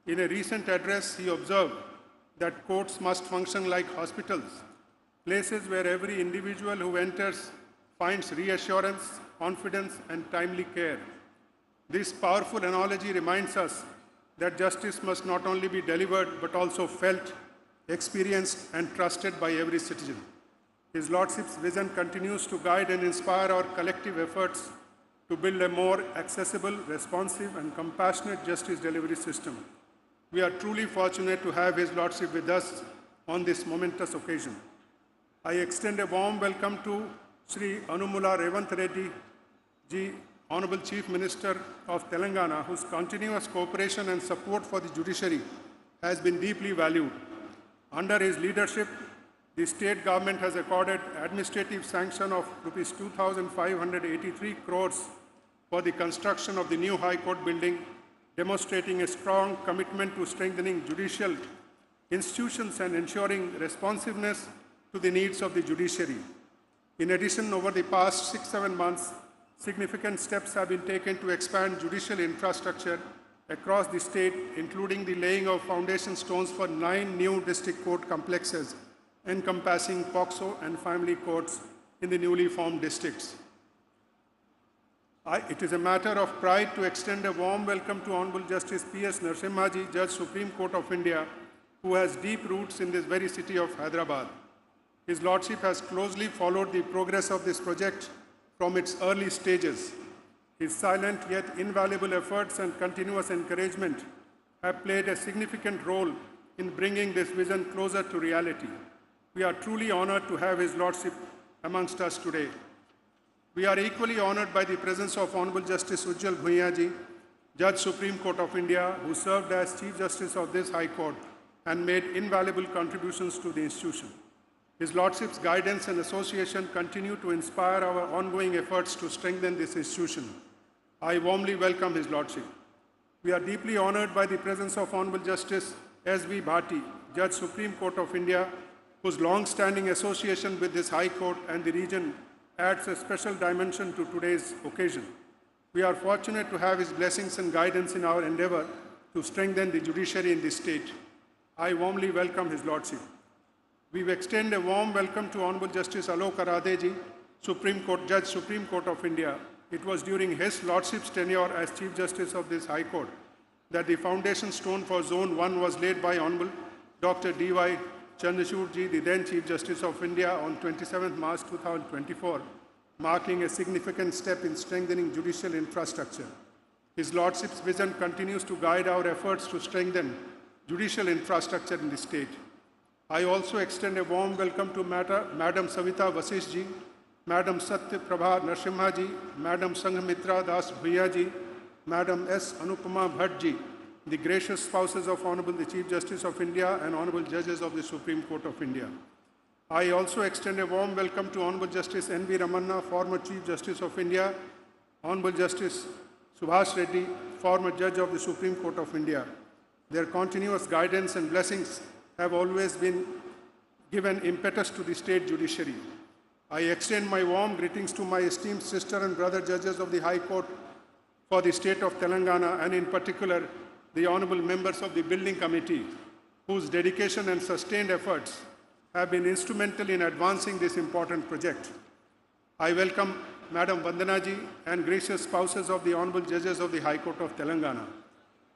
In a recent address, he observed that courts must function like hospitals, places where every individual who enters finds reassurance, confidence, and timely care. This powerful analogy reminds us that justice must not only be delivered but also felt, experienced, and trusted by every citizen. His Lordship's vision continues to guide and inspire our collective efforts to build a more accessible, responsive, and compassionate justice delivery system. We are truly fortunate to have His Lordship with us on this momentous occasion. I extend a warm welcome to Sri Anumula Revant Reddy Ji, Honorable Chief Minister of Telangana, whose continuous cooperation and support for the judiciary has been deeply valued. Under his leadership, the state government has accorded administrative sanction of Rs 2,583 crores for the construction of the new High Court building, demonstrating a strong commitment to strengthening judicial institutions and ensuring responsiveness to the needs of the judiciary. In addition, over the past 6-7 months, significant steps have been taken to expand judicial infrastructure across the state, including the laying of foundation stones for 9 new district court complexes encompassing POCSO and family courts in the newly formed districts. It is a matter of pride to extend a warm welcome to Honorable Justice P.S. Narasimha Ji, Judge Supreme Court of India, who has deep roots in this very city of Hyderabad. His Lordship has closely followed the progress of this project from its early stages. His silent yet invaluable efforts and continuous encouragement have played a significant role in bringing this vision closer to reality. We are truly honored to have His Lordship amongst us today. We are equally honored by the presence of Honorable Justice Ujjwal Bhuiya ji, Judge Supreme Court of India, who served as Chief Justice of this High Court and made invaluable contributions to the institution. His Lordship's guidance and association continue to inspire our ongoing efforts to strengthen this institution. I warmly welcome His Lordship. We are deeply honored by the presence of Honorable Justice S.V. Bhati, Judge Supreme Court of India, whose long-standing association with this High Court and the region adds a special dimension to today's occasion. We are fortunate to have his blessings and guidance in our endeavor to strengthen the judiciary in this state. I warmly welcome His Lordship. We extend a warm welcome to Honorable Justice Alok Aradeji, Judge Supreme Court of India. It was during His Lordship's tenure as Chief Justice of this High Court that the foundation stone for Zone 1 was laid by Hon'ble Dr. D.Y. Chandrachud-ji, the then Chief Justice of India, on 27 March 2024, marking a significant step in strengthening judicial infrastructure. His Lordship's vision continues to guide our efforts to strengthen judicial infrastructure in the state. I also extend a warm welcome to Madam Savita Vasishji, Madam Satya Prabha Narsimha-ji, Madam Sanghamitra Das Bhuiya-ji, Madam S. Anupama Bhatt-ji, the gracious spouses of Honorable the Chief Justice of India and Honorable Judges of the Supreme Court of India. I also extend a warm welcome to Honorable Justice N.V. Ramanna, former Chief Justice of India, Honorable Justice Subhash Reddy, former Judge of the Supreme Court of India. Their continuous guidance and blessings have always been given impetus to the state judiciary. I extend my warm greetings to my esteemed sister and brother judges of the High Court for the state of Telangana, and in particular, the honorable members of the Building Committee, whose dedication and sustained efforts have been instrumental in advancing this important project. I welcome Madam Vandana-ji and gracious spouses of the honorable judges of the High Court of Telangana.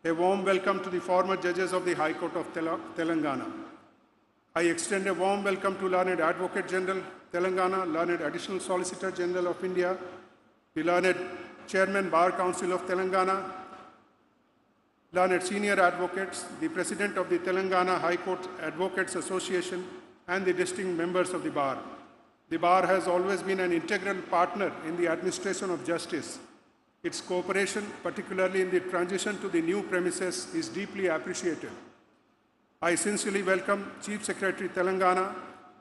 A warm welcome to the former judges of the High Court of Telangana. I extend a warm welcome to Learned Advocate General Telangana, Learned Additional Solicitor General of India, the Learned Chairman Bar Council of Telangana, Learned Senior Advocates, the President of the Telangana High Court Advocates Association, and the distinct members of the Bar. The Bar has always been an integral partner in the administration of justice. Its cooperation, particularly in the transition to the new premises, is deeply appreciated. I sincerely welcome Chief Secretary Telangana,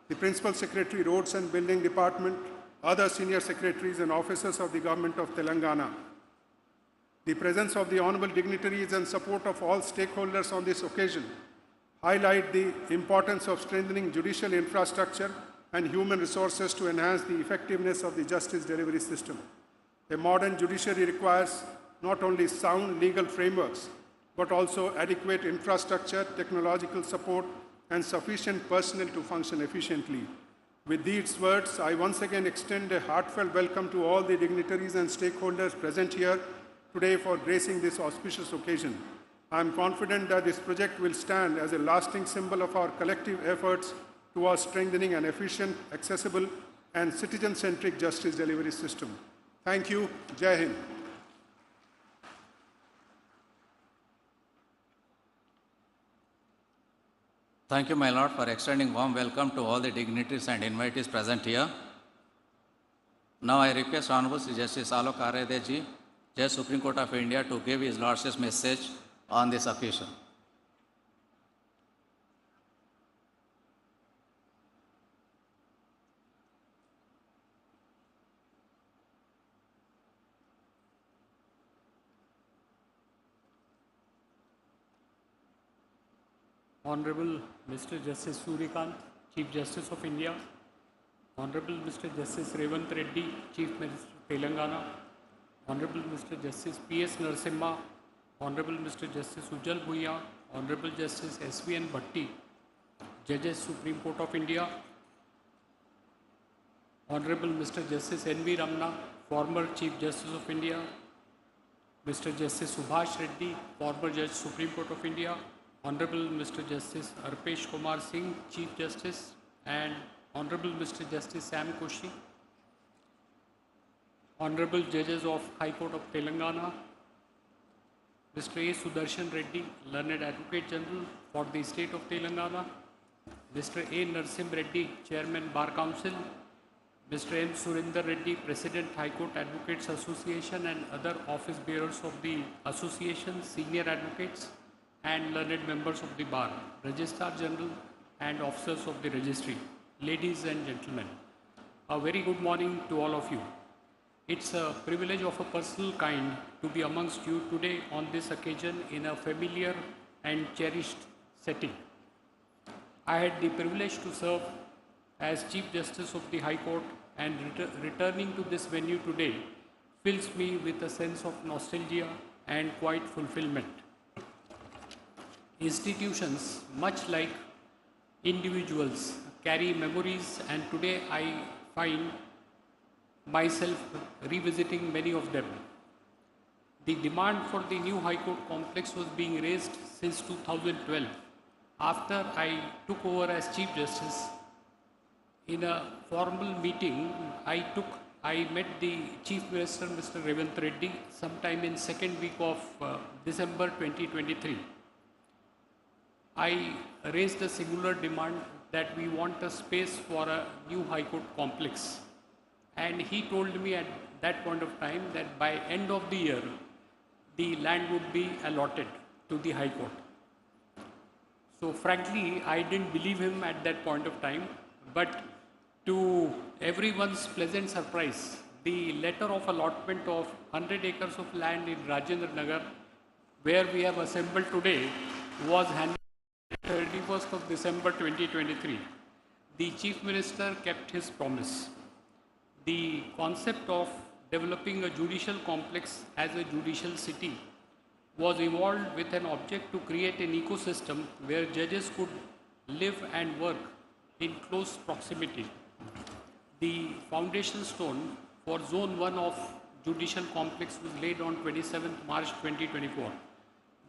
the Principal Secretary Roads and Building Department, other senior secretaries and officers of the Government of Telangana. The presence of the honorable dignitaries and support of all stakeholders on this occasion highlight the importance of strengthening judicial infrastructure and human resources to enhance the effectiveness of the justice delivery system. A modern judiciary requires not only sound legal frameworks, but also adequate infrastructure, technological support, and sufficient personnel to function efficiently. With these words, I once again extend a heartfelt welcome to all the dignitaries and stakeholders present here today for gracing this auspicious occasion. I am confident that this project will stand as a lasting symbol of our collective efforts towards strengthening an efficient, accessible, and citizen-centric justice delivery system. Thank you. Jai Hind. Thank you, my Lord, for extending warm welcome to all the dignitaries and invitees present here. Now I request Honorable Sri Justice Alok Aradeji, Judge Supreme Court of India, to give his Lordship's message on this occasion. Honorable Mr. Justice Suryakant, Chief Justice of India, Honorable Mr. Justice Revant Reddy, Chief Minister Telangana, Honorable Mr. Justice P.S. Narasimha, Honorable Mr. Justice Ujjwal Bhuiya, Honorable Justice S.V.N. Bhatti, Judges Supreme Court of India, Honorable Mr. Justice N.V. Ramana, former Chief Justice of India, Mr. Justice Subhash Reddy, former Judge Supreme Court of India, Honorable Mr. Justice Arpesh Kumar Singh, Chief Justice, and Honorable Mr. Justice Sam Koshi. Honorable Judges of High Court of Telangana, Mr. A. Sudarshan Reddy, Learned Advocate General for the State of Telangana, Mr. A. Narsim Reddy, Chairman Bar Council, Mr. N. Surinder Reddy, President High Court Advocates Association and other office bearers of the association, senior advocates and learned members of the bar, Registrar General and officers of the registry, ladies and gentlemen. A very good morning to all of you. It's a privilege of a personal kind to be amongst you today on this occasion in a familiar and cherished setting. I had the privilege to serve as Chief Justice of the High Court, and returning to this venue today fills me with a sense of nostalgia and quite fulfillment. Institutions, much like individuals, carry memories, and today I find myself revisiting many of them. The demand for the new High Court complex was being raised since 2012. After I took over as Chief Justice, in a formal meeting I met the Chief Minister, Mr. Revanth Reddy, sometime in second week of December 2023. I raised a singular demand that we want a space for a new High Court complex. And he told me at that point of time that by end of the year, the land would be allotted to the High Court. So frankly, I didn't believe him at that point of time, but to everyone's pleasant surprise, the letter of allotment of 100 acres of land in Rajendra Nagar, where we have assembled today, was handed on 31st of December 2023. The Chief Minister kept his promise. The concept of developing a judicial complex as a judicial city was evolved with an object to create an ecosystem where judges could live and work in close proximity. The foundation stone for Zone 1 of judicial complex was laid on 27th March 2024.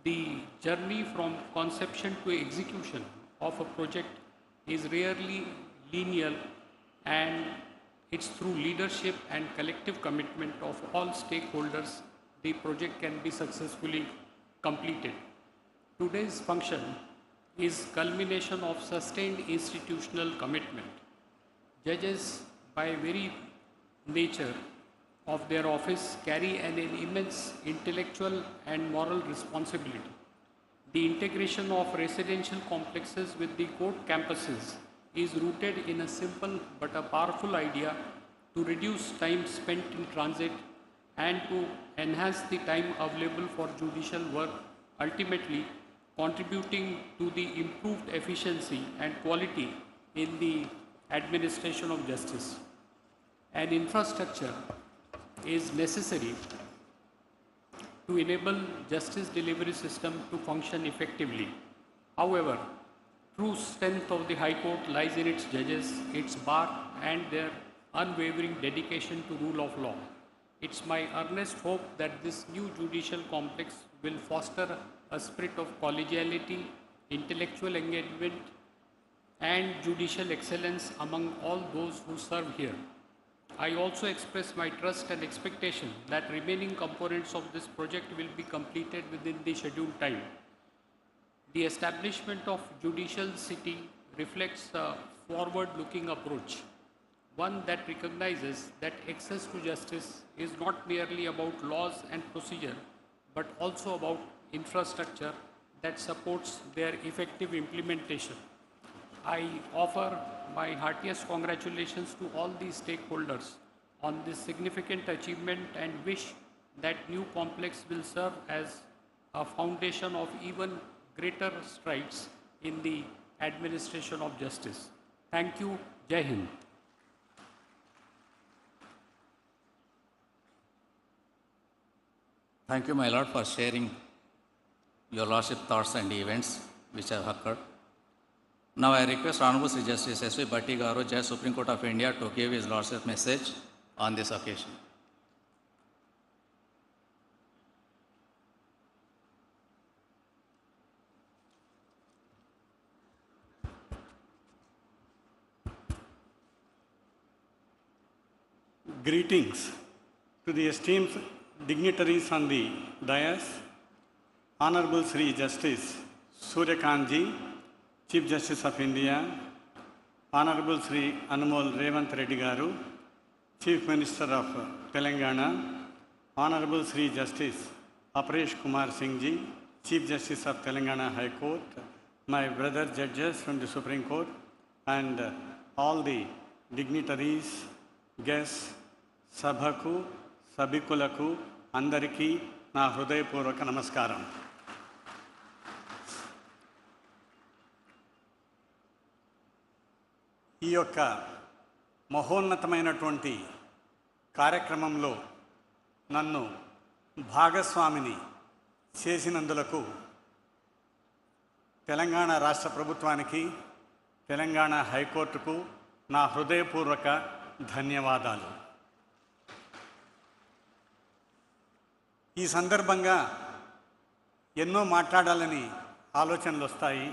The journey from conception to execution of a project is rarely linear, and it's through leadership and collective commitment of all stakeholders the project can be successfully completed. Today's function is culmination of sustained institutional commitment. Judges, by very nature of their office, carry an immense intellectual and moral responsibility. The integration of residential complexes with the court campuses is rooted in a simple but a powerful idea to reduce time spent in transit and to enhance the time available for judicial work, ultimately contributing to the improved efficiency and quality in the administration of justice. An infrastructure is necessary to enable justice delivery system to function effectively. However, true strength of the High Court lies in its judges, its bar, and their unwavering dedication to rule of law. It's my earnest hope that this new judicial complex will foster a spirit of collegiality, intellectual engagement, and judicial excellence among all those who serve here. I also express my trust and expectation that remaining components of this project will be completed within the scheduled time. The establishment of judicial city reflects a forward-looking approach, one that recognizes that access to justice is not merely about laws and procedure, but also about infrastructure that supports their effective implementation. I offer my heartiest congratulations to all these stakeholders on this significant achievement and wish that new complex will serve as a foundation of even greater strides in the administration of justice. Thank you. Jai Hind. Thank you, my Lord, for sharing your Lordship thoughts and events which have occurred. Now I request Honorable Sri Justice S.V. Bhatti Garu, Judge, Supreme Court of India, to give his Lordship's message on this occasion. Greetings to the esteemed dignitaries on the dais, Honorable Sri Justice Suryakantji, Chief Justice of India, Honorable Sri Hon'ble Revanth Reddy Garu, Chief Minister of Telangana, Honorable Sri Justice Aparesh Kumar Singh Ji, Chief Justice of Telangana High Court, my brother judges from the Supreme Court, and all the dignitaries, guests, Sabhaku, Sabikulaku, Andariki, na హృదయపూర్వక నమస్కారం. ఈ యొక్క మహోన్నతమైనటువంటి కార్యక్రమంలో నన్ను భాగస్వామిని చేసినందులకు తెలంగాణ రాష్ట్ర ప్రభుత్వానికి, తెలంగాణ హైకోర్టుకు నా హృదయపూర్వక ధన్యవాదాలు. ఈ సందర్భంగా ఎన్నో మాట్లాడాలని ఆలోచనలు వస్తాయి.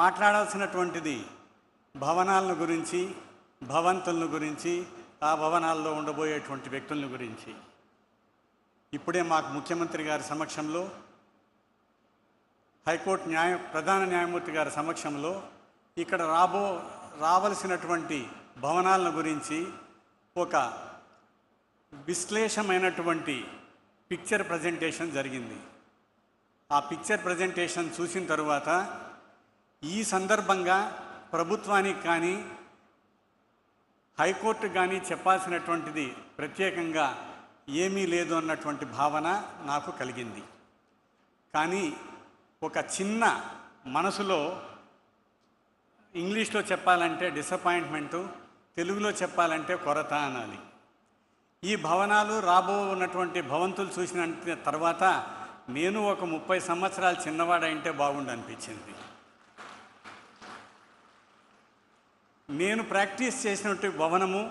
మాట్లాడాల్సినటువంటిది భవనాలను గురించి, భవంతులను గురించి, ఆ భవనాల్లో ఉండబోయేటువంటి వ్యక్తులను గురించి. ఇప్పుడే మాకు ముఖ్యమంత్రి గారి సమక్షంలో, హైకోర్టు ప్రధాన న్యాయమూర్తి గారి సమక్షంలో ఇక్కడ రావలసినటువంటి భవనాలను గురించి ఒక విశ్లేషమైనటువంటి పిక్చర్ ప్రజెంటేషన్ జరిగింది. ఆ పిక్చర్ ప్రజెంటేషన్ చూసిన తరువాత ఈ సందర్భంగా ప్రభుత్వానికి కానీ హైకోర్టుకు కానీ చెప్పాల్సినటువంటిది ప్రత్యేకంగా ఏమీ లేదు అన్నటువంటి భావన నాకు కలిగింది. కానీ ఒక చిన్న మనసులో, ఇంగ్లీష్లో చెప్పాలంటే డిసప్పాయింట్మెంటు, తెలుగులో చెప్పాలంటే కొరత అనాలి. ఈ భవనాలు ఉన్నటువంటి భవంతులు చూసిన తర్వాత నేను ఒక 30 సంవత్సరాలు చిన్నవాడంటే బాగుండు అనిపించింది. నేను ప్రాక్టీస్ చేసినటువంటి భవనము,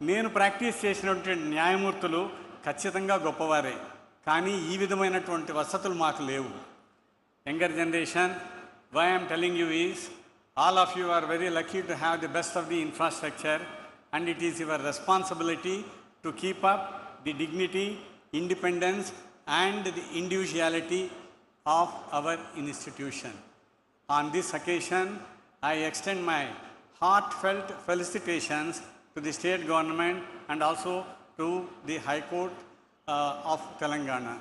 నేను ప్రాక్టీస్ చేసినటువంటి న్యాయమూర్తులు ఖచ్చితంగా గొప్పవారే. కానీ ఈ విధమైనటువంటి వసతులు మాకు లేవు. Younger generation, why I'm telling you is, all of you are very lucky to have the best of the infrastructure, and it is your responsibility to keep up the dignity, independence and the individuality of our institution. On this occasion, I extend my heartfelt felicitations to the state government and also to the High Court of Telangana.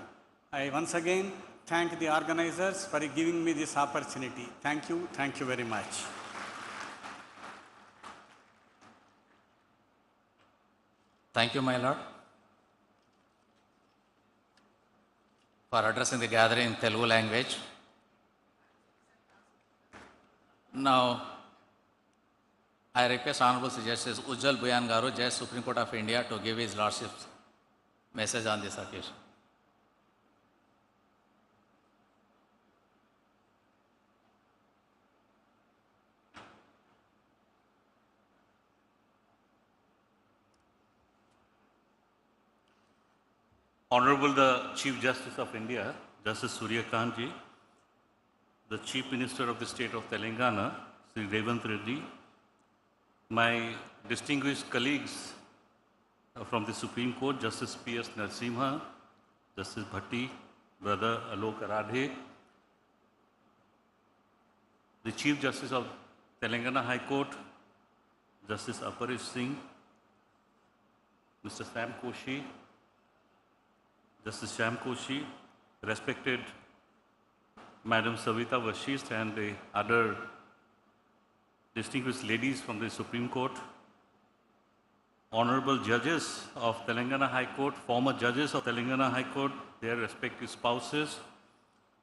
I once again thank the organizers for giving me this opportunity. Thank you very much. Thank you, my lord, for addressing the gathering in Telugu language. Now, I request Honorable Sri Justice Ujjwal Buyan Garu, Judge Supreme Court of India, to give his lordship's message on this occasion. Honorable the Chief Justice of India, Justice Suryakantji, the Chief Minister of the State of Telangana, Sri Revanth Reddy, my distinguished colleagues from the Supreme Court, Justice P.S. Narasimha, Justice Bhatti, Brother Alok Aradhe, the Chief Justice of Telangana High Court, Justice Aparesh Singh, Mr. Sam Koshi, Justice Sham Koshi, respected Madam Savita Vashist and the other distinguished ladies from the Supreme Court, honorable judges of Telangana High Court, former judges of Telangana High Court, their respective spouses,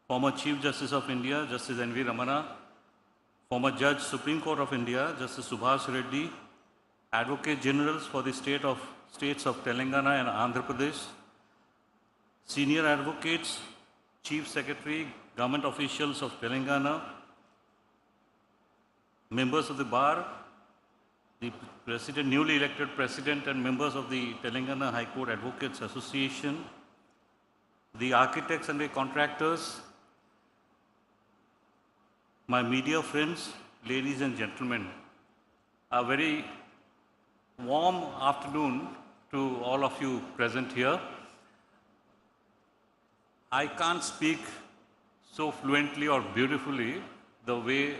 former Chief Justice of India, Justice N.V. Ramana, former Judge, Supreme Court of India, Justice Subhash Reddy, Advocate Generals for the states of Telangana and Andhra Pradesh, senior advocates, Chief Secretary, government officials of Telangana, members of the bar, the president, newly elected president and members of the Telangana High Court Advocates Association, the architects and the contractors, my media friends, ladies and gentlemen, a very warm afternoon to all of you present here. I can't speak so fluently or beautifully the way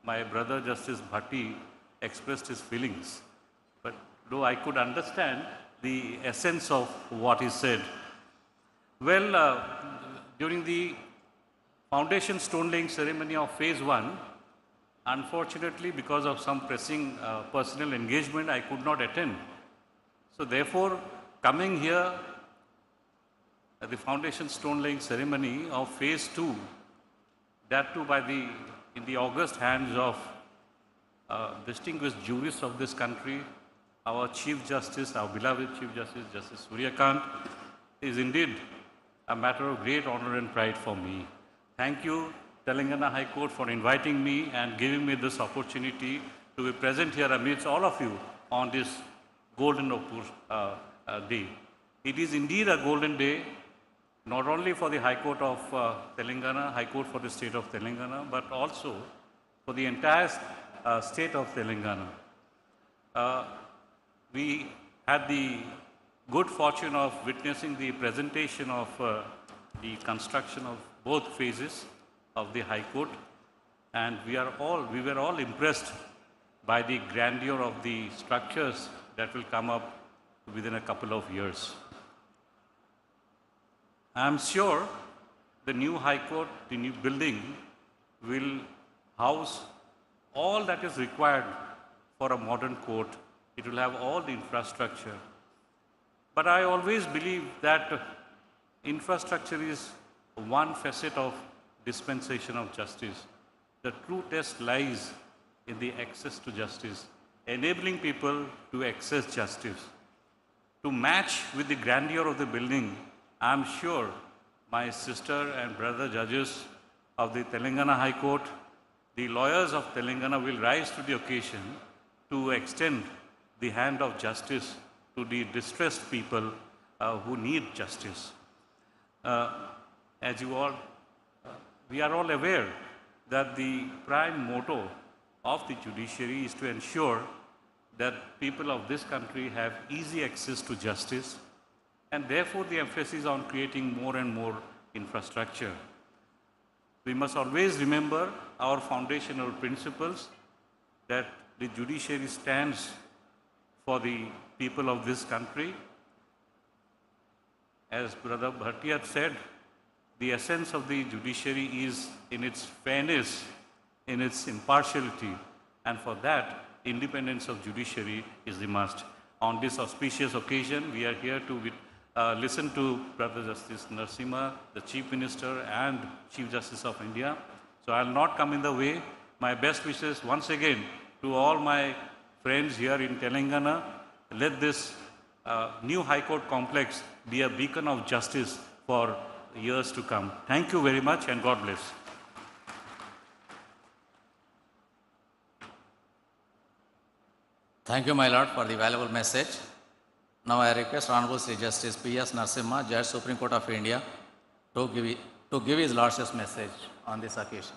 my brother Justice Bhatti expressed his feelings. But though I could understand the essence of what he said. Well, during the foundation stone laying ceremony of phase 1, unfortunately, because of some pressing personal engagement, I could not attend. So therefore, coming here at the foundation stone laying ceremony of phase 2, that too in the august hands of distinguished jurists of this country, our Chief Justice, our beloved Chief Justice, Justice Suryakant, is indeed a matter of great honor and pride for me. Thank you, Telangana High Court, for inviting me and giving me this opportunity to be present here amidst all of you on this golden day. It is indeed a golden day, not only for the High Court of Telangana, High Court for the state of Telangana, but also for the entire state of Telangana. We had the good fortune of witnessing the presentation of the construction of both phases of the High Court, and we were all impressed by the grandeur of the structures that will come up within a couple of years. I am sure the new High Court, the new building, will house all that is required for a modern court. It will have all the infrastructure. But I always believe that infrastructure is one facet of dispensation of justice. The true test lies in the access to justice, enabling people to access justice. To match with the grandeur of the building, I am sure my sister and brother judges of the Telangana High Court, the lawyers of Telangana will rise to the occasion to extend the hand of justice to the distressed people who need justice. As you all, we are all aware that the prime motto of the judiciary is to ensure that people of this country have easy access to justice, and therefore the emphasis on creating more and more infrastructure. We must always remember our foundational principles, that the judiciary stands for the people of this country. As Brother Bhatti had said, the essence of the judiciary is in its fairness, in its impartiality, and for that, independence of judiciary is the must. On this auspicious occasion, we are here to listen to Brother Justice Narasimha, the Chief Minister and Chief Justice of India. So I will not come in the way. My best wishes once again to all my friends here in Telangana. Let this new High Court complex be a beacon of justice for years to come. Thank you very much, and God bless. Thank you, my Lord, for the valuable message. Now I request Honorable Sri Justice P.S. Narasimha, Judge, Supreme Court of India, to give his Lordship's message on this occasion.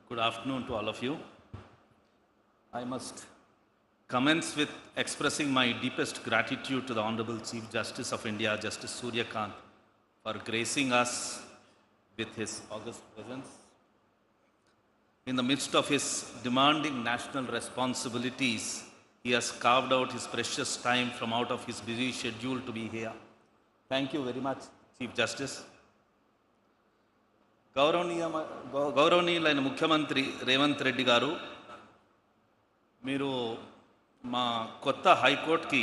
Good afternoon to all of you. I must commence with expressing my deepest gratitude to the Honorable Chief Justice of India, Justice Suryakant, for gracing us with his august presence. In the midst of his demanding national responsibilities, he has carved out his precious time from out of his busy schedule to be here. Thank you very much, Chief Justice. గౌరవనీయులైన ముఖ్యమంత్రి రేవంత్ రెడ్డి గారు, మీరు మా కొత్త హైకోర్టుకి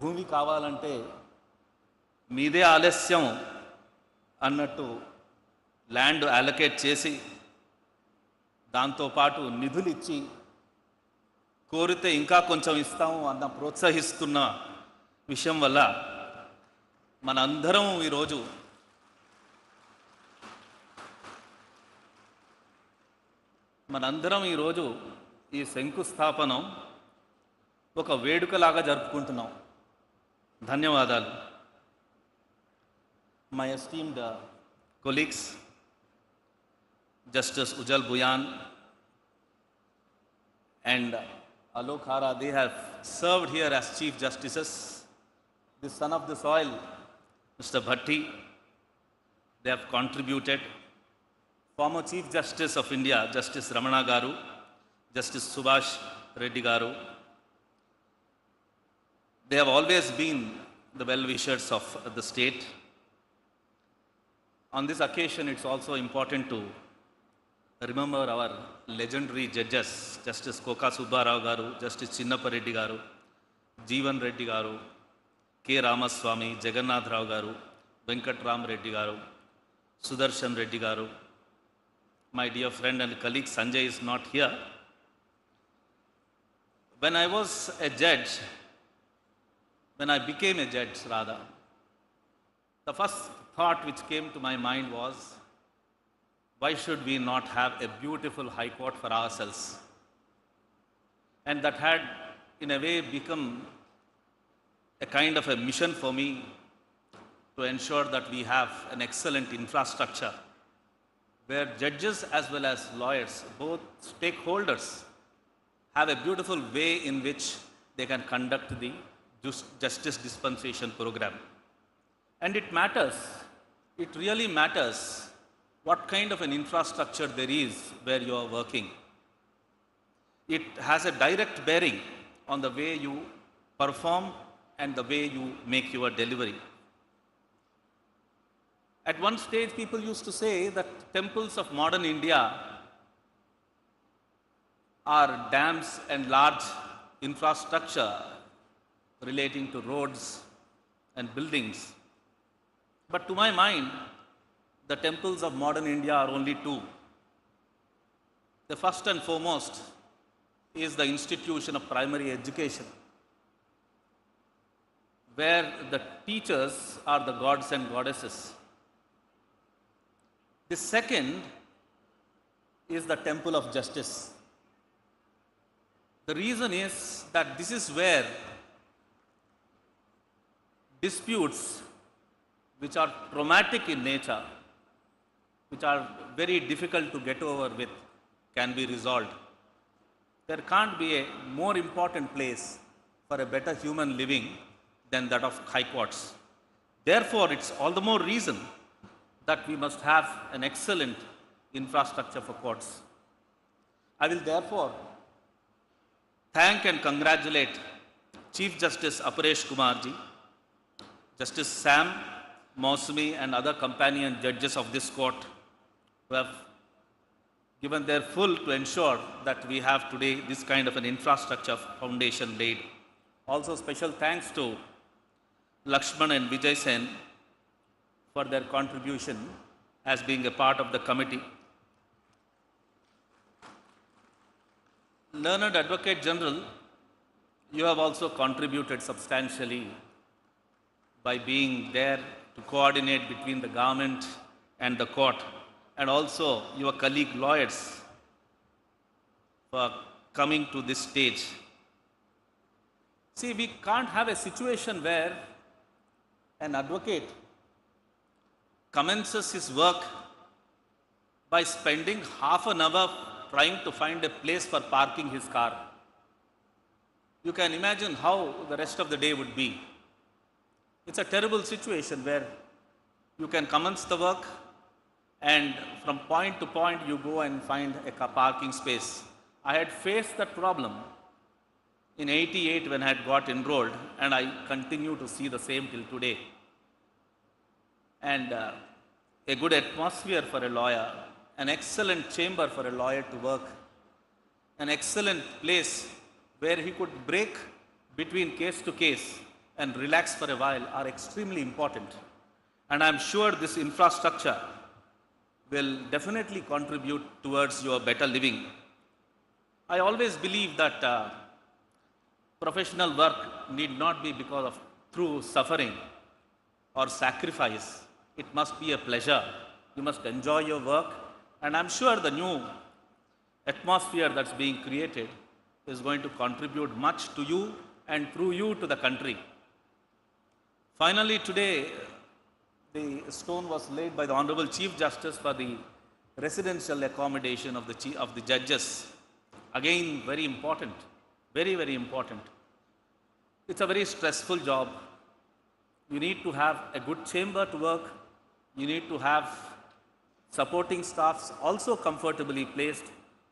భూమి కావాలంటే మీదే ఆలస్యం అన్నట్టు ల్యాండ్ అలొకేట్ చేసి దాంతోపాటు నిధులు ఇచ్చి కోరితే ఇంకా కొంచెం ఇస్తాము అన్న ప్రోత్సహిస్తున్న విషయం వల్ల మనందరం ఈరోజు ఈ శంకుస్థాపనం ఒక వేడుకలాగా జరుపుకుంటున్నాం. ధన్యవాదాలు. My esteemed colleagues, Justice Ujjal Buyan, and Alok Hara, they have served here as Chief Justices. The son of the soil, Mr. Bhatti, they have contributed. Former Chief Justice of India, Justice Ramana Garu, Justice Subhash Reddy Garu, they have always been the well-wishers of the state. On this occasion, it's also important to remember our legendary judges, Justice Koka Subbarao Garu, Justice Chinnappa Reddy Garu, Jeevan Reddy Garu, K. Ramaswamy, Jagannath Rao Garu, Venkat Ram Reddy Garu, Sudarshan Reddy Garu. My dear friend and colleague Sanjay is not here. When I was a judge, when I became a judge rather, the first thought which came to my mind was, why should we not have a beautiful high court for ourselves? And that had in a way become a kind of a mission for me to ensure that we have an excellent infrastructure where judges as well as lawyers, both stakeholders, have a beautiful way in which they can conduct the justice dispensation program. And it matters, it really matters what kind of an infrastructure there is where you are working. It has a direct bearing on the way you perform and the way you make your delivery. At one stage, people used to say that temples of modern India are dams and large infrastructure relating to roads and buildings. But to my mind, the temples of modern India are only two. The first and foremost is the institution of primary education, where the teachers are the gods and goddesses. The second is the temple of justice. The reason is that this is where disputes which are traumatic in nature, which are very difficult to get over with, can be resolved. There can't be a more important place for a better human living than that of high courts. Therefore, it's all the more reason that we must have an excellent infrastructure for courts. I will therefore thank and congratulate Chief Justice Aparesh Kumarji, Justice Sam, Mausami and other companion judges of this court who have given their full to ensure that we have today this kind of an infrastructure foundation laid. Also special thanks to Lakshman and Vijay Sen for their contribution as being a part of the committee. Learned Advocate General, you have also contributed substantially by being there to coordinate between the government and the court, and also your colleague lawyers for coming to this stage. See, we can't have a situation where an advocate commences his work by spending half an hour trying to find a place for parking his car. You can imagine how the rest of the day would be. It's a terrible situation where you can commence the work and from point to point you go and find a parking space. I had faced that problem in '88 when I had got enrolled, and I continue to see the same till today. And a good atmosphere for a lawyer, an excellent chamber for a lawyer to work, an excellent place where he could break between case to case and relax for a while are extremely important. And I'm sure this infrastructure will definitely contribute towards your better living. I always believe that professional work need not be because of through suffering or sacrifice. It must be a pleasure. You must enjoy your work. And I'm sure the new atmosphere that's being created is going to contribute much to you and through you to the country. Finally, today, the stone was laid by the Honorable Chief Justice for the residential accommodation of the judges. Again, very important, very, very important. It's a very stressful job. You need to have a good chamber to work. You need to have supporting staffs also comfortably placed.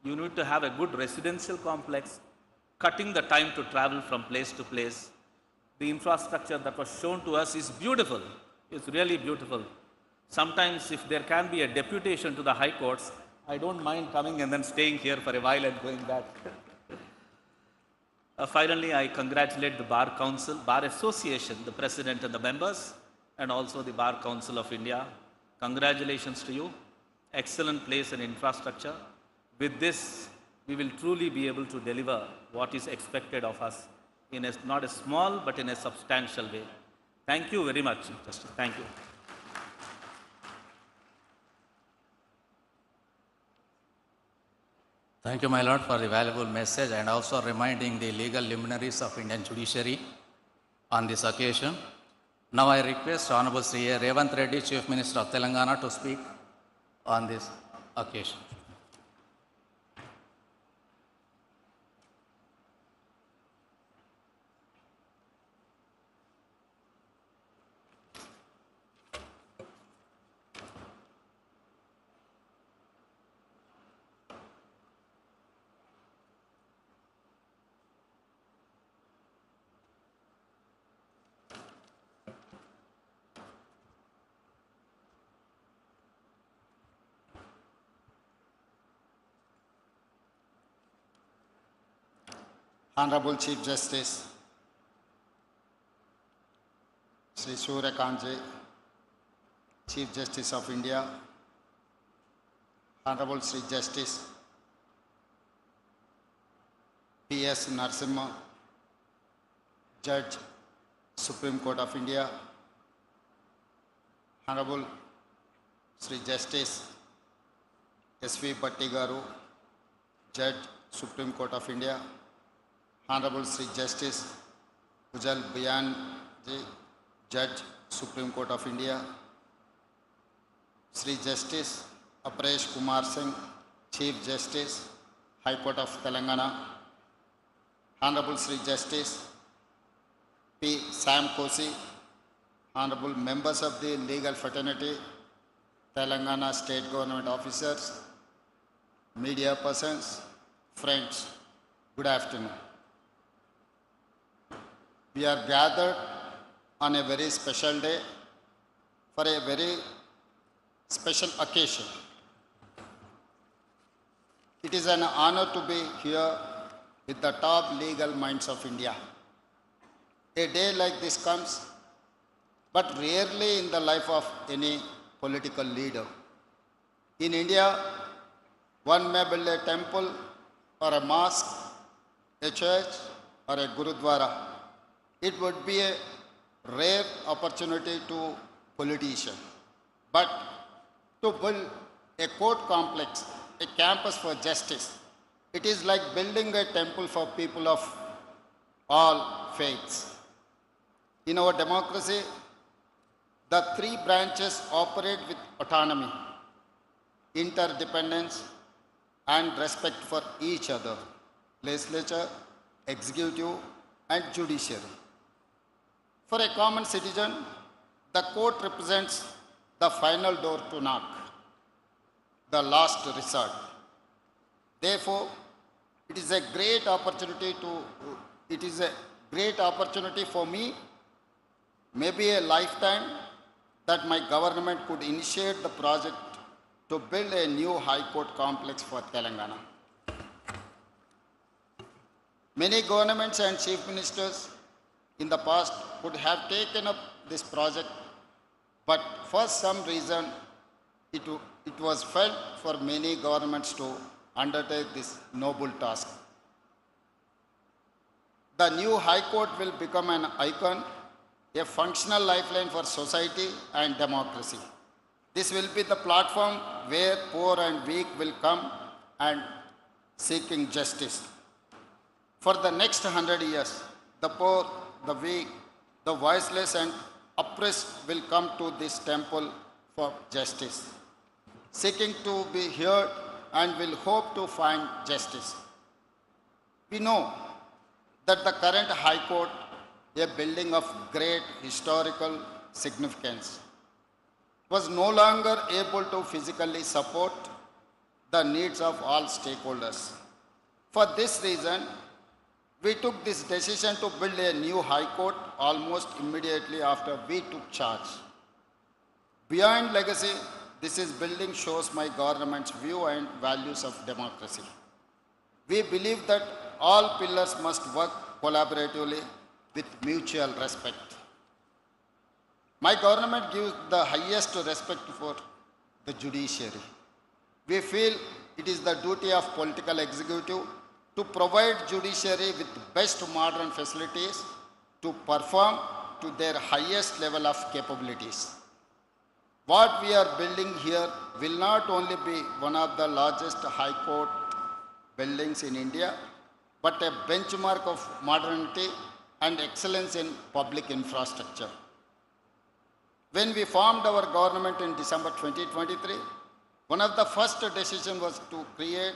You need to have a good residential complex, cutting the time to travel from place to place. The infrastructure that was shown to us is beautiful. It's really beautiful. Sometimes if there can be a deputation to the high courts, I don't mind coming and then staying here for a while and going back. Finally, I congratulate the Bar Council, Bar Association, the President and the members, and also the Bar Council of India. Congratulations to you. Excellent place and infrastructure. With this, we will truly be able to deliver what is expected of us in not a small, but in a substantial way. Thank you very much, Chief Justice. Thank you. Thank you, my lord, for the valuable message and also reminding the legal luminaries of Indian judiciary on this occasion. Now I request Honorable Sri Revanth Reddy, Chief Minister of Telangana, to speak on this occasion. Honorable Chief Justice Sri Suryakant, Chief Justice of India, Honorable Sri Justice P.S. Narasimha, Judge, Supreme Court of India, Honorable Sri Justice S.V. Bhatti Garu, Judge, Supreme Court of India, Honorable Sri Justice Ujjal Bayan Ji, Judge, Supreme Court of India, Sri Justice Aparesh Kumar Singh, Chief Justice, High Court of Telangana, Honorable Sri Justice P. Sam Kosi, Honorable members of the legal fraternity, Telangana state government officers, media persons, friends, good afternoon. We are gathered on a very special day for a very special occasion. It is an honor to be here with the top legal minds of India. A day like this comes, but rarely in the life of any political leader. In India, one may build a temple or a mosque, a church or a gurudwara. It would be a rare opportunity to politicians. But to build a court complex, a campus for justice, it is like building a temple for people of all faiths. In our democracy, the three branches operate with autonomy, interdependence, and respect for each other: legislature, executive, and judiciary. For a common citizen, the court represents the final door to knock, the last resort. Therefore, it is a great opportunity for me, maybe a lifetime, that my government could initiate the project to build a new high court complex for Telangana. Many governments and chief ministers in the past would have taken up this project, but for some reason it was felt for many governments to undertake this noble task. The new High Court will become an icon, a functional lifeline for society and democracy. This will be the platform where poor and weak will come and seeking justice. For the next 100 years, the poor, the weak, the voiceless and oppressed will come to this temple for justice. seeking to be heard and will hope to find justice. We know that the current High Court, a building of great historical significance, was no longer able to physically support the needs of all stakeholders. For this reason, we took this decision to build a new High Court almost immediately after we took charge. Beyond legacy, this building shows my government's view and values of democracy. We believe that all pillars must work collaboratively with mutual respect. My government gives the highest respect for the judiciary. We feel it is the duty of political executive to provide judiciary with best modern facilities to perform to their highest level of capabilities. What we are building here will not only be one of the largest High Court buildings in India, but a benchmark of modernity and excellence in public infrastructure. When we formed our government in December 2023, one of the first decisions was to create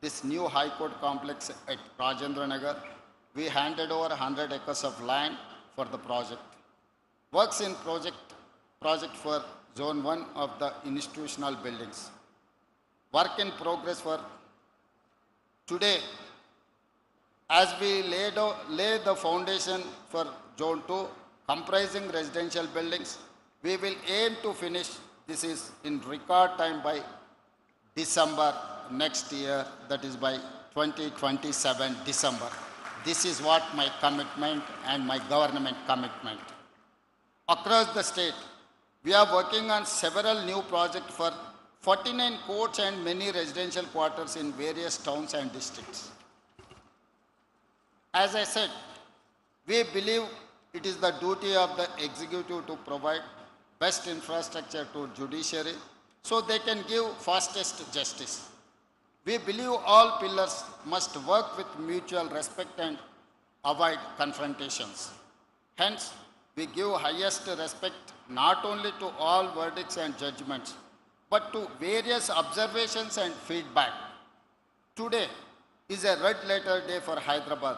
this new High Court complex at Rajendra Nagar. We handed over 100 acres of land for the project. Works in project for Zone 1 of the institutional buildings. Work in progress for today. As we lay the foundation for Zone 2, comprising residential buildings, we will aim to finish this is in record time by December next year, that is by 2027 December. This is what my commitment and my government commitment. Across the state, we are working on several new projects for 49 courts and many residential quarters in various towns and districts. As I said, we believe it is the duty of the executive to provide best infrastructure to judiciary so they can give fastest justice. We believe all pillars must work with mutual respect and avoid confrontations. Hence, we give highest respect not only to all verdicts and judgments, but to various observations and feedback. Today is a red letter day for Hyderabad.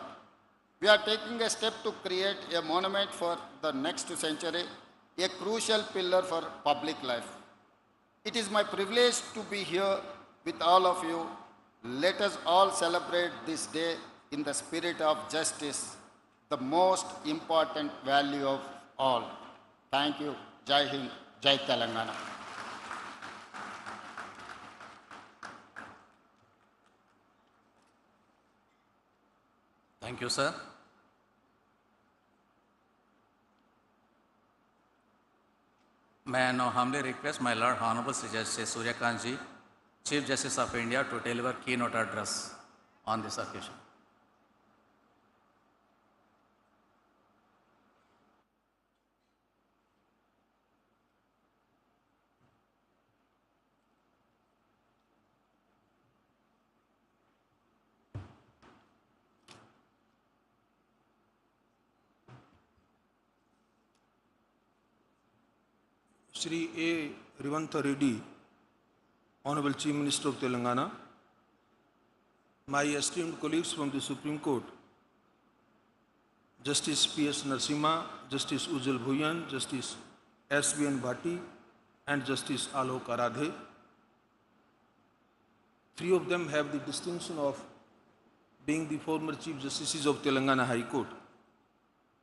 We are taking a step to create a monument for the next century, a crucial pillar for public life. It is my privilege to be here with all of you. Let us all celebrate this day in the spirit of justice, the most important value of all. Thank you. Jai Hind, Jai Telangana. Thank you, sir. May I now humbly request my Lord Honorable Sri Justice Surya Kant Ji, Chief Justice of India, to deliver keynote address on this occasion. Shri A. Revant Reddy, Honorable Chief Minister of Telangana, my esteemed colleagues from the Supreme Court, Justice P.S. Narasimha, Justice Ujjwal Bhuyan, Justice S.B.N. Bhatti, and Justice Alok Aradhe. Three of them have the distinction of being the former Chief Justices of Telangana High Court,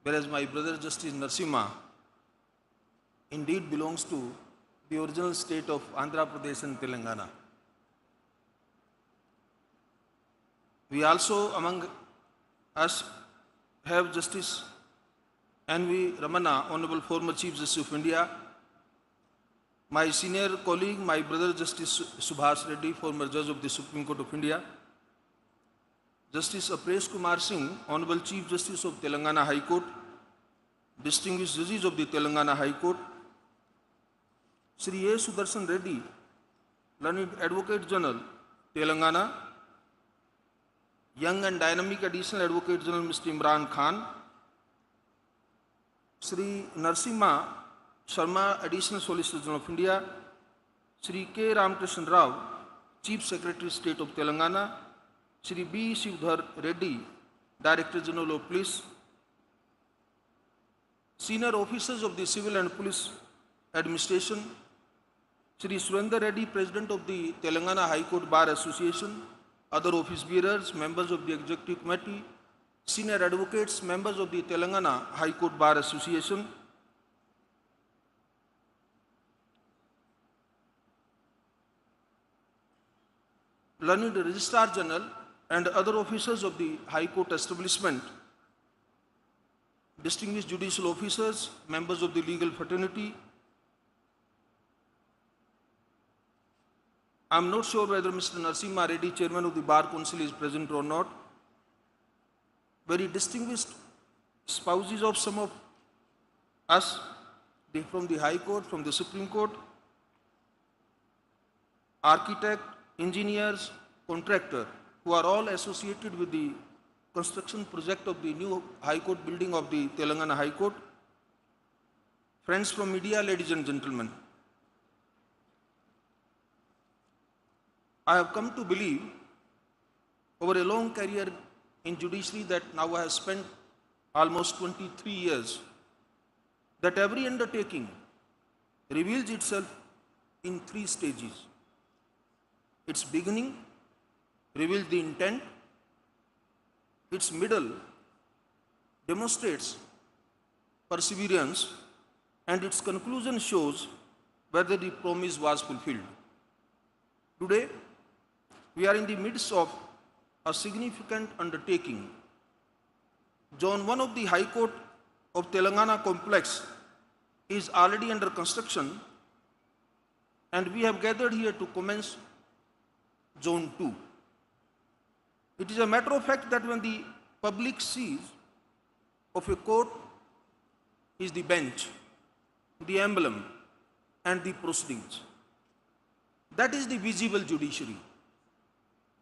whereas my brother Justice Narasimha indeed belongs to the original state of Andhra Pradesh and Telangana. We also among us have Justice N.V. Ramana, Honorable former Chief Justice of India, my senior colleague, my brother Justice Subhash Reddy, former Judge of the Supreme Court of India, Justice Apresh Kumar Singh, Honorable Chief Justice of Telangana High Court, distinguished judges of the Telangana High Court, Shri A. Sudarshan Reddy, Learned Advocate General, Telangana, young and dynamic Additional Advocate General Mr. Imran Khan, Shri Narasimha Sharma, Additional Solicitor General of India, Shri K. Ramakrishnan Rao, Chief Secretary State of Telangana, Shri B. Shivdhar Reddy, Director General of Police, senior officers of the Civil and Police Administration, Shri Surendra Reddy, President of the Telangana High Court Bar Association, other office bearers, members of the Executive Committee, senior advocates, members of the Telangana High Court Bar Association, learned Registrar General and other officers of the High Court establishment, distinguished judicial officers, members of the legal fraternity. I am not sure whether Mr. Narasimha Reddy, Chairman of the Bar Council, is present or not. Very distinguished spouses of some of us, from the High Court, from the Supreme Court, architect, engineers, contractor, who are all associated with the construction project of the new High Court building of the Telangana High Court. Friends from media, ladies and gentlemen, I have come to believe over a long career in judiciary that now I have spent almost 23 years, that every undertaking reveals itself in 3 stages. Its beginning reveals the intent, its middle demonstrates perseverance, and its conclusion shows whether the promise was fulfilled. Today, we are in the midst of a significant undertaking. Zone 1 of the High Court of Telangana complex is already under construction, and we have gathered here to commence Zone 2. It is a matter of fact that when the public sees of a court is the bench, the emblem, and the proceedings. That is the visible judiciary.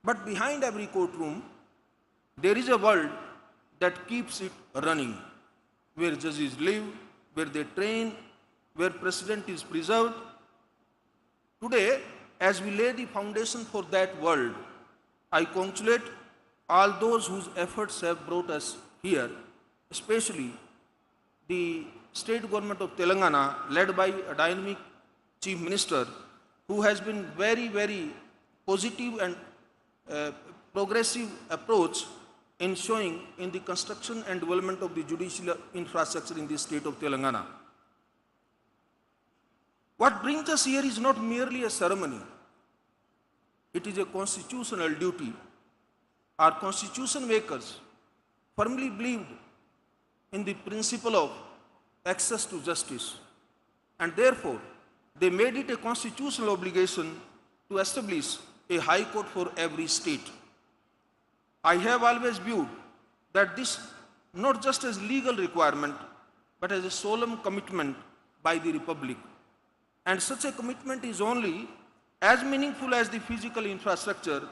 But behind every courtroom, there is a world that keeps it running, where judges live, where they train, where precedent is preserved. Today, as we lay the foundation for that world, I congratulate all those whose efforts have brought us here, especially the state government of Telangana, led by a dynamic chief minister, who has been very, very positive and progressive approach in showing in the construction and development of the judicial infrastructure in the state of Telangana. What brings us here is not merely a ceremony. It is a constitutional duty. Our constitution makers firmly believed in the principle of access to justice, and therefore they made it a constitutional obligation to establish a high court for every state. I have always viewed that this not just as legal requirement, but as a solemn commitment by the Republic. And such a commitment is only as meaningful as the physical infrastructure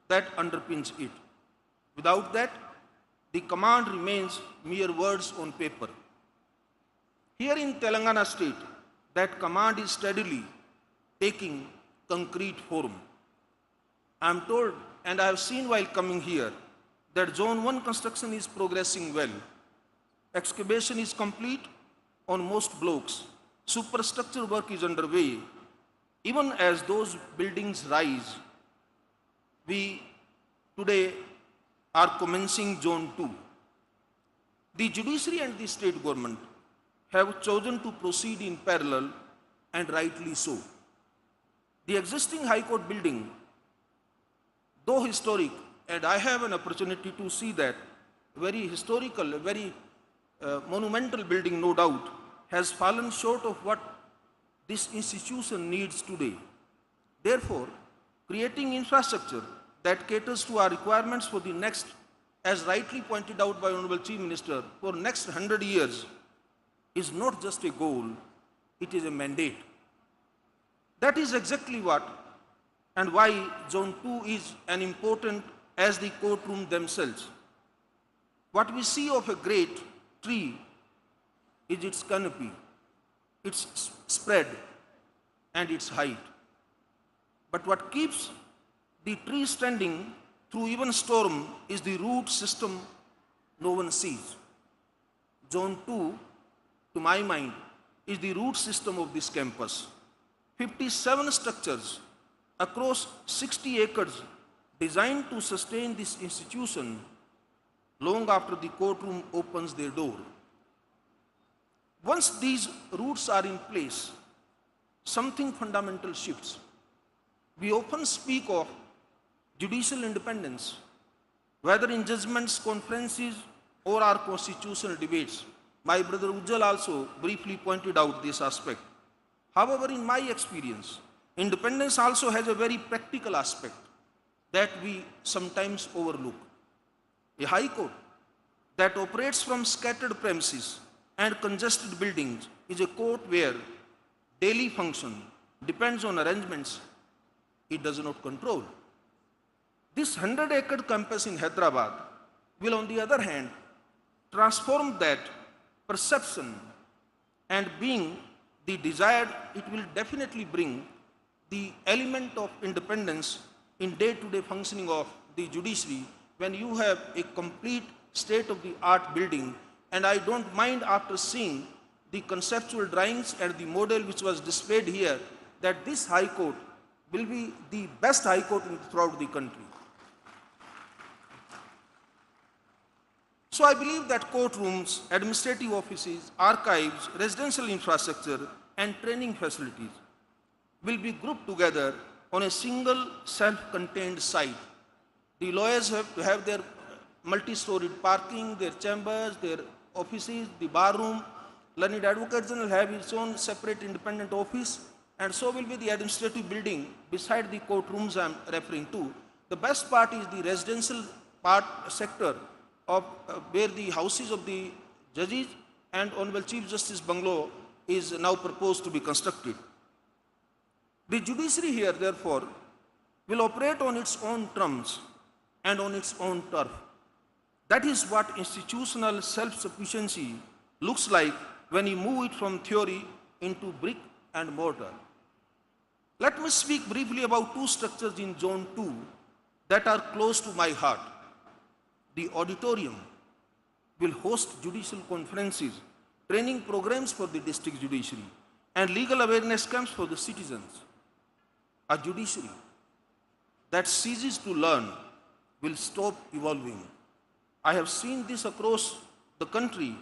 that underpins it. Without that, the command remains mere words on paper. Here in Telangana state, that command is steadily taking concrete form. I am told, and I have seen while coming here, that Zone 1 construction is progressing well. Excavation is complete on most blocks. Superstructure work is underway. Even as those buildings rise, we today are commencing Zone 2. The judiciary and the state government have chosen to proceed in parallel, and rightly so. The existing High Court building, though historic, and I have an opportunity to see that, very historical, very monumental building, no doubt, has fallen short of what this institution needs today. Therefore, creating infrastructure that caters to our requirements for the next, as rightly pointed out by Honorable Chief Minister, for next 100 years is not just a goal, it is a mandate. That is exactly what and why Zone 2 is an important as the courtroom themselves. What we see of a great tree is its canopy, its spread, and its height. But what keeps the tree standing through even storm is the root system no one sees. Zone 2, to my mind, is the root system of this campus. 57 structures across 60 acres designed to sustain this institution long after the courtroom opens their door. Once these roots are in place, something fundamental shifts. We often speak of judicial independence, whether in judgments, conferences, or our constitutional debates. My brother Ujjal also briefly pointed out this aspect. However, in my experience, independence also has a very practical aspect that we sometimes overlook. A high court that operates from scattered premises and congested buildings is a court where daily function depends on arrangements it does not control. This 100-acre campus in Hyderabad will, on the other hand, transform that perception, and being the desired, it will definitely bring the element of independence in day-to-day functioning of the judiciary when you have a complete state-of-the-art building. And I don't mind, after seeing the conceptual drawings and the model which was displayed here, that this High Court will be the best High Court throughout the country. So I believe that courtrooms, administrative offices, archives, residential infrastructure, and training facilities will be grouped together on a single self-contained site. The lawyers have to have their multi-storied parking, their chambers, their offices, the bar room. Learned Advocate General have its own separate independent office, and so will be the administrative building beside the courtrooms I am referring to. The best part is the residential part sector of where the houses of the judges and Honorable Chief Justice Bungalow is now proposed to be constructed. The judiciary here, therefore, will operate on its own terms and on its own turf. That is what institutional self-sufficiency looks like when you move it from theory into brick and mortar. Let me speak briefly about two structures in Zone 2 that are close to my heart. The auditorium will host judicial conferences, training programs for the district judiciary, and legal awareness camps for the citizens. A judiciary that ceases to learn will stop evolving. I have seen this across the country,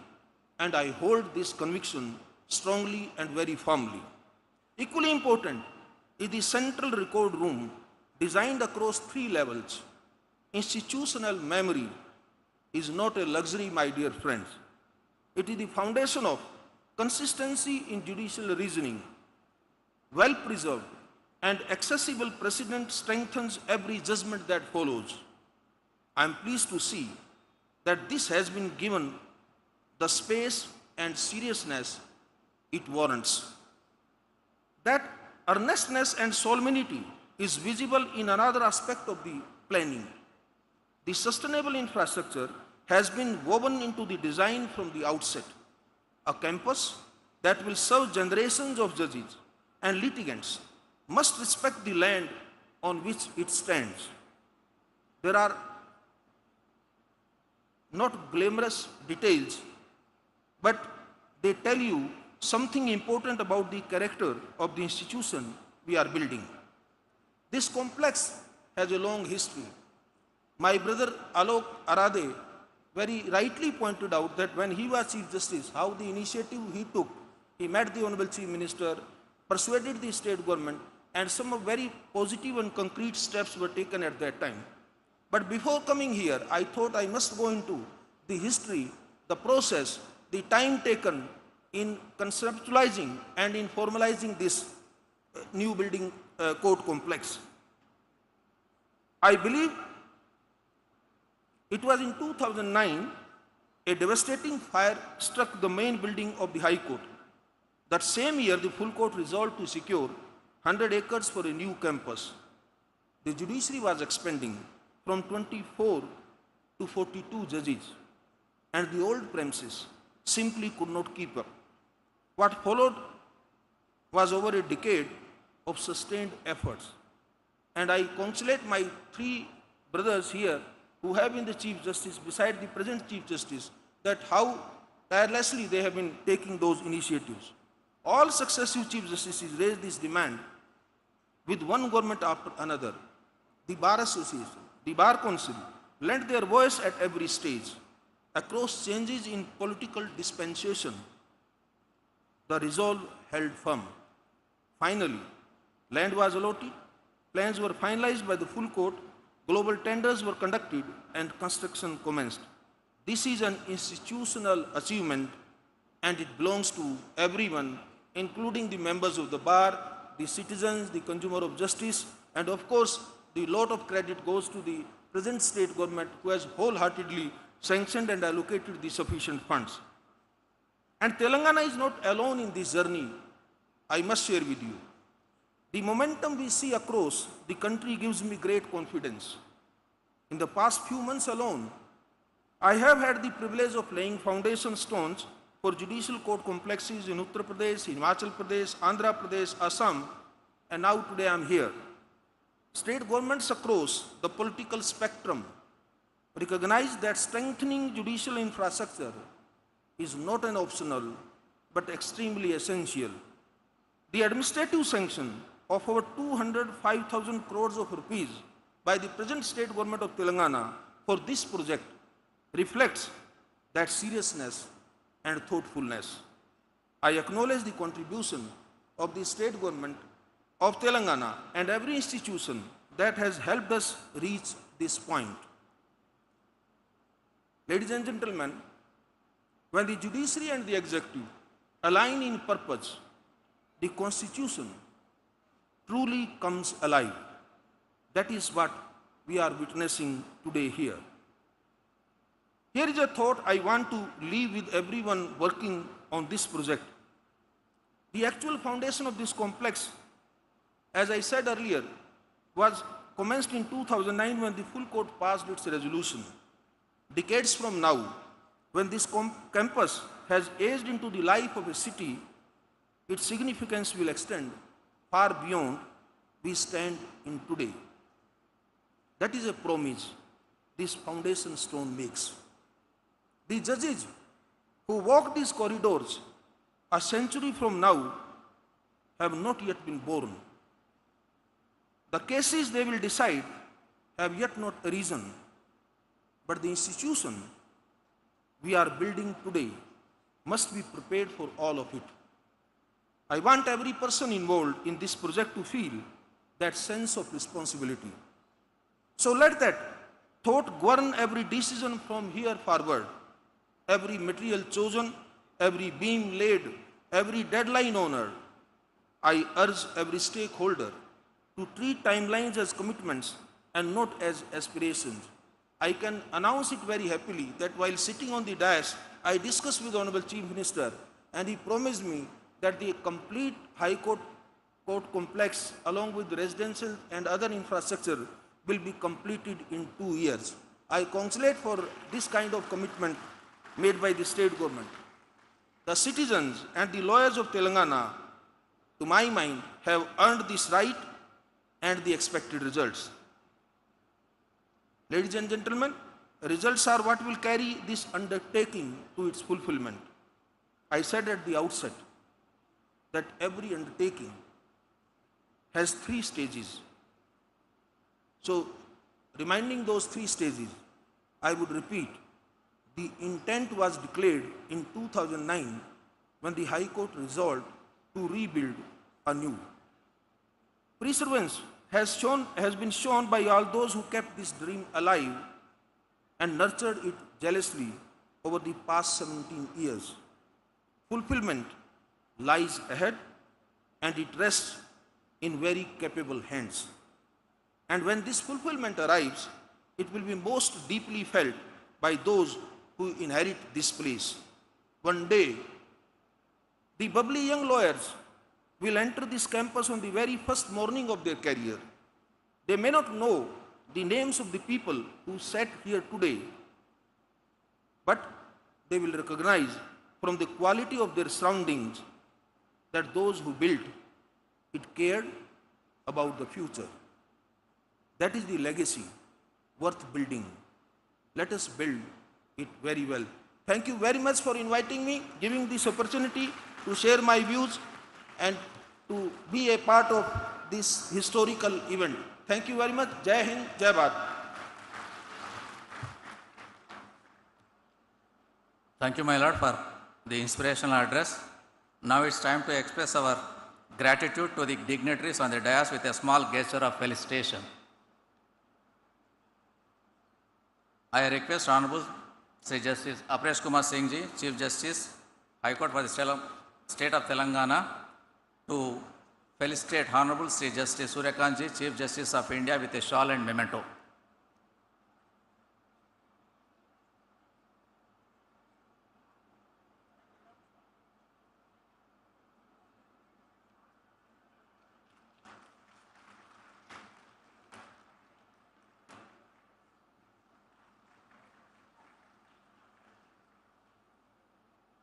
and I hold this conviction strongly and very firmly. Equally important is the central record room designed across 3 levels. Institutional memory is not a luxury, my dear friends. It is the foundation of consistency in judicial reasoning. Well preserved and accessible precedent strengthens every judgment that follows. I am pleased to see that this has been given the space and seriousness it warrants. That earnestness and solemnity is visible in another aspect of the planning. The sustainable infrastructure has been woven into the design from the outset. A campus that will serve generations of judges and litigants must respect the land on which it stands. There are not glamorous details, but they tell you something important about the character of the institution we are building. This complex has a long history. My brother Alok Arade very rightly pointed out that when he was Chief Justice, how the initiative he took, he met the Honorable Chief Minister, persuaded the state government, and some very positive and concrete steps were taken at that time. But before coming here, I thought I must go into the history, the process, the time taken in conceptualizing and in formalizing this new building court complex. I believe it was in 2009, a devastating fire struck the main building of the High Court. That same year, the full court resolved to secure 100 acres for a new campus. The judiciary was expanding from 24 to 42 judges, and the old premises simply could not keep up. What followed was over a decade of sustained efforts. And I congratulate my three brothers here who have been the Chief Justice beside the present Chief Justice, that how tirelessly they have been taking those initiatives. All successive Chief Justices raised this demand with one government after another. The Bar Association, the Bar Council lent their voice at every stage. Across changes in political dispensation, the resolve held firm. Finally, land was allotted, plans were finalized by the full court, global tenders were conducted, and construction commenced. This is an institutional achievement, and it belongs to everyone, including the members of the bar, the citizens, the consumer of justice, and of course, the lot of credit goes to the present state government who has wholeheartedly sanctioned and allocated the sufficient funds. And Telangana is not alone in this journey, I must share with you. The momentum we see across the country gives me great confidence. In the past few months alone, I have had the privilege of laying foundation stones for judicial court complexes in Uttar Pradesh, Himachal Pradesh, Andhra Pradesh, Assam, and now today I am here. State governments across the political spectrum recognize that strengthening judicial infrastructure is not an optional but extremely essential. The administrative sanction of over 205,000 crores of rupees by the present state government of Telangana for this project reflects that seriousness and thoughtfulness. I acknowledge the contribution of the state government of Telangana and every institution that has helped us reach this point. Ladies and gentlemen, when the judiciary and the executive align in purpose, the Constitution truly comes alive. That is what we are witnessing today here. Here is a thought I want to leave with everyone working on this project. The actual foundation of this complex, as I said earlier, was commenced in 2009 when the full court passed its resolution. Decades from now, when this campus has aged into the life of a city, its significance will extend far beyond we stand in today. That is a promise this foundation stone makes. The judges who walk these corridors a century from now have not yet been born. The cases they will decide have yet not arisen, but the institution we are building today must be prepared for all of it. I want every person involved in this project to feel that sense of responsibility. So let that thought govern every decision from here forward. Every material chosen, every beam laid, every deadline honored. I urge every stakeholder to treat timelines as commitments and not as aspirations. I can announce it very happily that while sitting on the dais, I discussed with the Honorable Chief Minister and he promised me that the complete High Court complex along with residential and other infrastructure will be completed in 2 years. I congratulate for this kind of commitment made by the state government. The citizens and the lawyers of Telangana, to my mind, have earned this right and the expected results. Ladies and gentlemen, results are what will carry this undertaking to its fulfillment. I said at the outset that every undertaking has 3 stages. So, reminding those 3 stages, I would repeat, the intent was declared in 2009 when the High Court resolved to rebuild anew. Perseverance has been shown by all those who kept this dream alive and nurtured it jealously over the past 17 years. Fulfillment lies ahead and it rests in very capable hands. And when this fulfillment arrives, it will be most deeply felt by those who inherit this place. One day, the bubbly young lawyers will enter this campus on the very first morning of their career. They may not know the names of the people who sat here today, but they will recognize from the quality of their surroundings that those who built it cared about the future. That is the legacy worth building. Let us build it very well. Thank you very much for inviting me, giving this opportunity to share my views and to be a part of this historical event. Thank you very much. Jai Hind, Jai Bharat. Thank you, my lord, for the inspirational address. Now it's time to express our gratitude to the dignitaries on the dais with a small gesture of felicitation. I request Honorable Sri Justice Apresh Kumar Singh Ji, Chief Justice, High Court for the State of Telangana, to felicitate Honorable Sri Justice Suryakant Ji, Chief Justice of India, with a shawl and memento.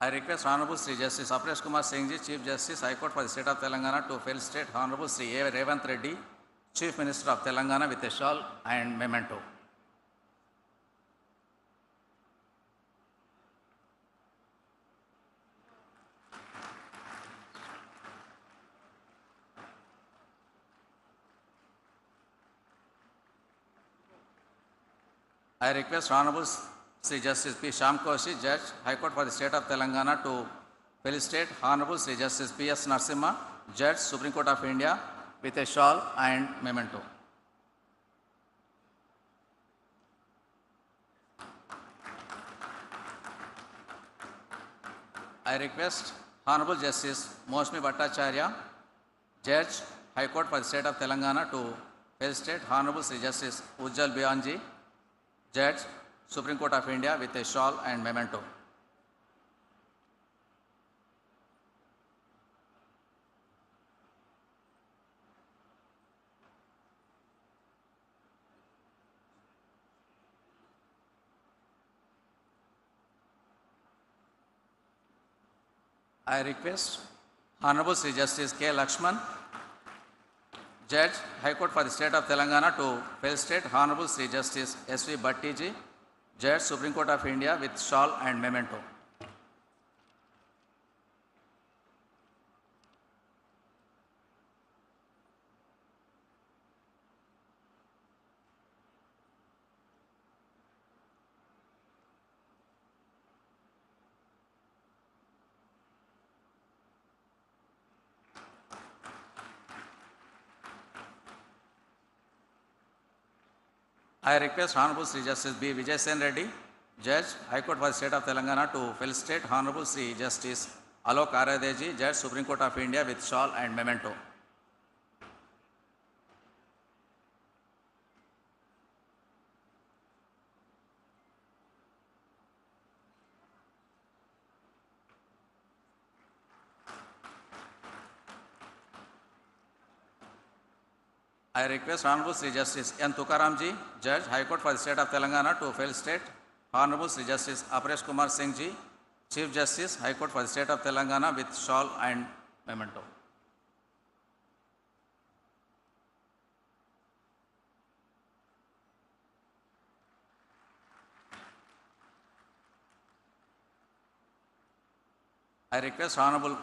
I request Honorable Sri Justice Apresh Kumar Singh Ji, Chief Justice, High Court for the State of Telangana, to felicitate Honorable Sri A. Revanth Reddy, Chief Minister of Telangana, with a shawl and memento. I request Honorable Sri Justice P. Shyam Koshi, Judge, High Court for the State of Telangana, to felicitate Honorable Sri Justice P. S. Narasimha, Judge, Supreme Court of India, with a shawl and memento. I request Honorable Justice Mosmi Bhattacharya, Judge, High Court for the State of Telangana, to felicitate Honorable Sri Justice Ujjal Biyanji, Judge, Supreme Court of India, with a shawl and memento. I request Honorable Sri Justice K. Lakshman, Judge, High Court for the State of Telangana, to felicitate Honorable Sri Justice S. V. Bhatti Ji, Judge, Supreme Court of India, with shawl and memento. I request Honorable Sri Justice B. Vijay Sen Reddy, Judge, High Court for the State of Telangana, to felicitate Honorable Sri Justice Alok Aradeji, Judge, Supreme Court of India, with shawl and memento. I request Honorable Sri Justice N. Tukaramji, Judge, High Court for the State of Telangana, to felicitate Honorable Sri Justice Apresh Kumar Singh Ji, Chief Justice, High Court for the State of Telangana, with shawl and memento. I request Honorable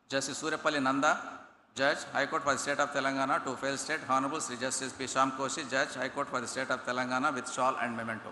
Justice Suryapalli Nanda, Judge, High Court for the State of Telangana, to felicitate Honorable Sri Justice P. Shyam Koshi, Judge, High Court for the State of Telangana, with shawl and memento.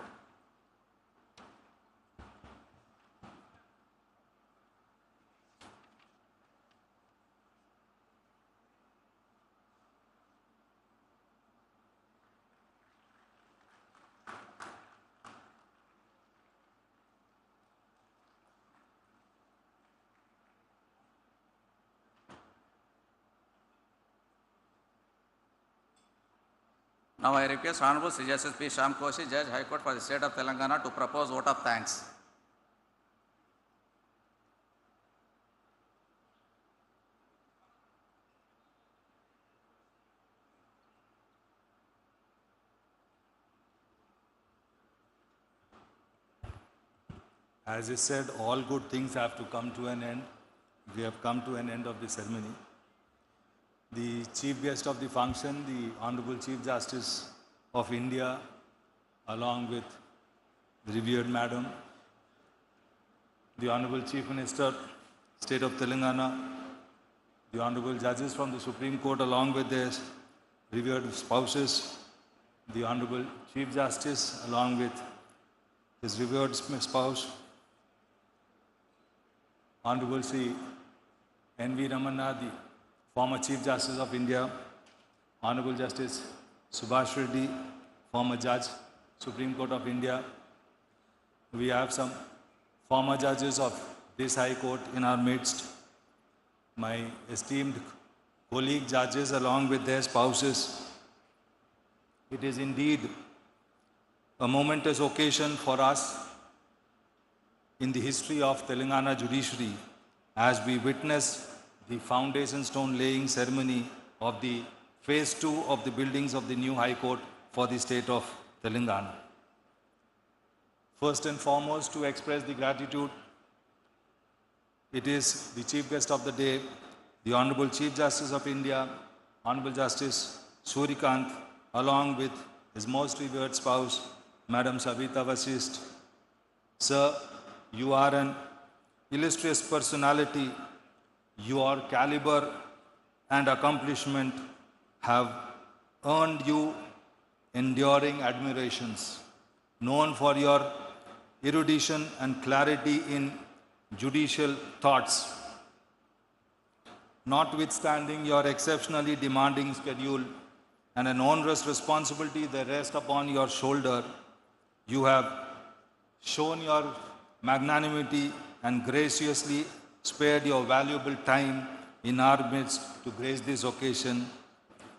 Now I request Honorable Sri Justice P. Shyam Koshi, Judge, High Court for the State of Telangana, to propose vote of thanks. As I said, all good things have to come to an end. We have come to an end of the ceremony. The chief guest of the function, the Honorable Chief Justice of India, along with the revered Madam, the Honorable Chief Minister, State of Telangana, the Honorable Judges from the Supreme Court, along with their revered spouses, the Honorable Chief Justice, along with his revered spouse, Honorable Sri N.V. Ramana, the former Chief Justice of India, Honorable Justice Subhash Reddy, former Judge, Supreme Court of India. We have some former judges of this High Court in our midst. My esteemed colleague judges along with their spouses. It is indeed a momentous occasion for us in the history of Telangana judiciary as we witness the foundation stone laying ceremony of the phase 2 of the buildings of the new High Court for the state of Telangana. First and foremost, to express the gratitude, it is the chief guest of the day, the Honorable Chief Justice of India, Honorable Justice Suryakant, along with his most revered spouse, Madam Savita Vasisht. Sir, you are an illustrious personality. Your caliber and accomplishment have earned you enduring admirations. Known for your erudition and clarity in judicial thoughts. Notwithstanding your exceptionally demanding schedule and an onerous responsibility that rests upon your shoulder, you have shown your magnanimity and graciously spared your valuable time in our midst to grace this occasion.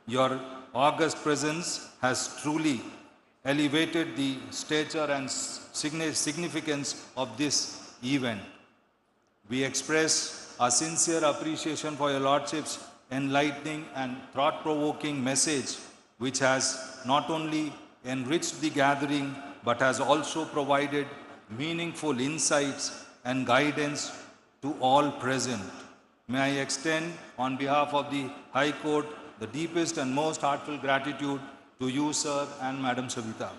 Your august presence has truly elevated the stature and significance of this event. We express our sincere appreciation for your Lordship's enlightening and thought-provoking message, which has not only enriched the gathering, but has also provided meaningful insights and guidance to all present. May I extend, on behalf of the High Court, the deepest and most heartfelt gratitude to you, sir, and Madam Savita.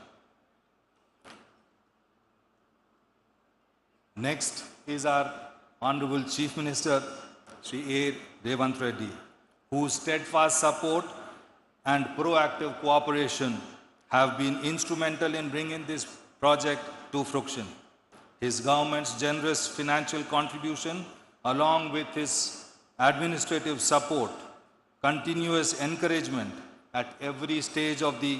Next is our Honorable Chief Minister, Sri A. Revanth Reddy, whose steadfast support and proactive cooperation have been instrumental in bringing this project to fruition. His government's generous financial contribution, along with his administrative support, continuous encouragement at every stage of the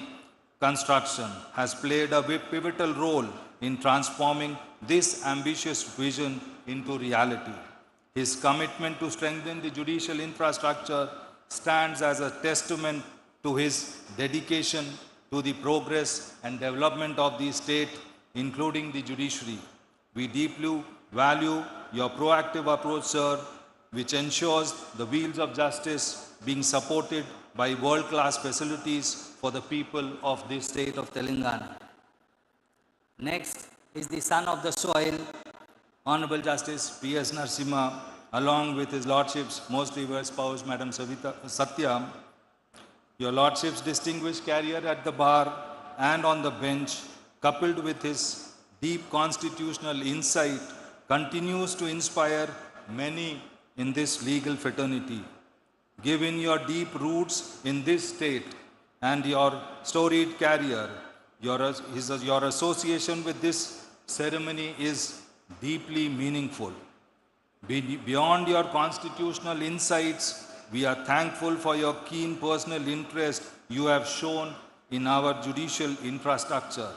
construction, has played a pivotal role in transforming this ambitious vision into reality. His commitment to strengthen the judicial infrastructure stands as a testament to his dedication to the progress and development of the state, including the judiciary. We deeply value your proactive approach, sir, which ensures the wheels of justice being supported by world-class facilities for the people of this state of Telangana. Next is the son of the soil, Honorable Justice P.S. Narasimha, along with his Lordship's most revered spouse, Madam Satya. Your Lordship's distinguished career at the bar and on the bench, coupled with his deep constitutional insight, continues to inspire many in this legal fraternity. Given your deep roots in this state and your storied career, your association with this ceremony is deeply meaningful. Beyond your constitutional insights, we are thankful for your keen personal interest you have shown in our judicial infrastructure.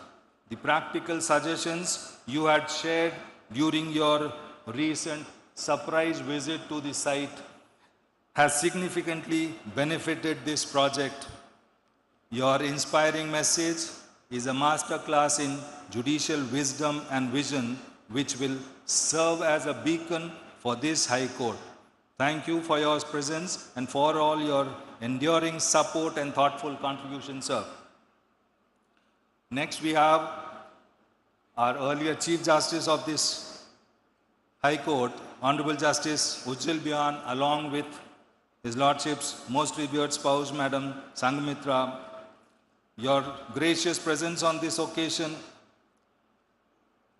The practical suggestions you had shared during your recent surprise visit to the site has significantly benefited this project. Your inspiring message is a masterclass in judicial wisdom and vision, which will serve as a beacon for this High Court. Thank you for your presence and for all your enduring support and thoughtful contributions, sir. Next, we have our earlier Chief Justice of this High Court, Honorable Justice Ujjal Byan, along with His Lordship's most revered spouse, Madam Sangamitra. Your gracious presence on this occasion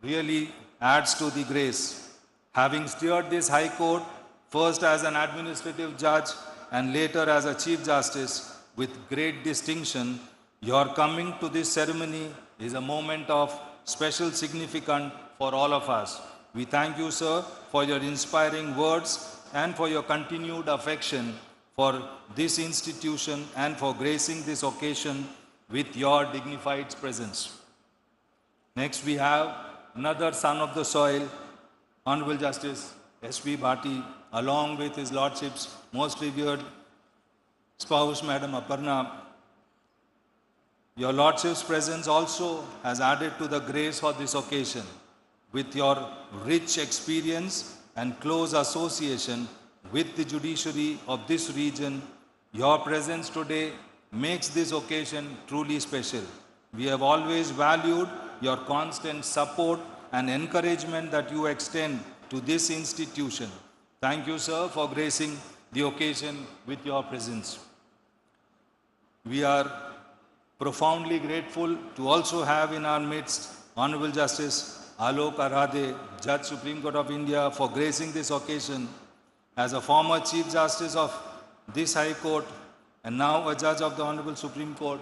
really adds to the grace. Having steered this High Court, first as an administrative judge and later as a Chief Justice with great distinction, your coming to this ceremony is a moment of special significance for all of us. We thank you, sir, for your inspiring words and for your continued affection for this institution and for gracing this occasion with your dignified presence. Next, we have another son of the soil, Honorable Justice S.V. Bhati, along with his Lordship's most revered spouse, Madam Aparna. Your Lordship's presence also has added to the grace for this occasion. With your rich experience and close association with the judiciary of this region, your presence today makes this occasion truly special. We have always valued your constant support and encouragement that you extend to this institution. Thank you, sir, for gracing the occasion with your presence. We are profoundly grateful to also have in our midst Honorable Justice Alok Aradhe, Judge Supreme Court of India, for gracing this occasion. As a former Chief Justice of this High Court and now a Judge of the Honorable Supreme Court,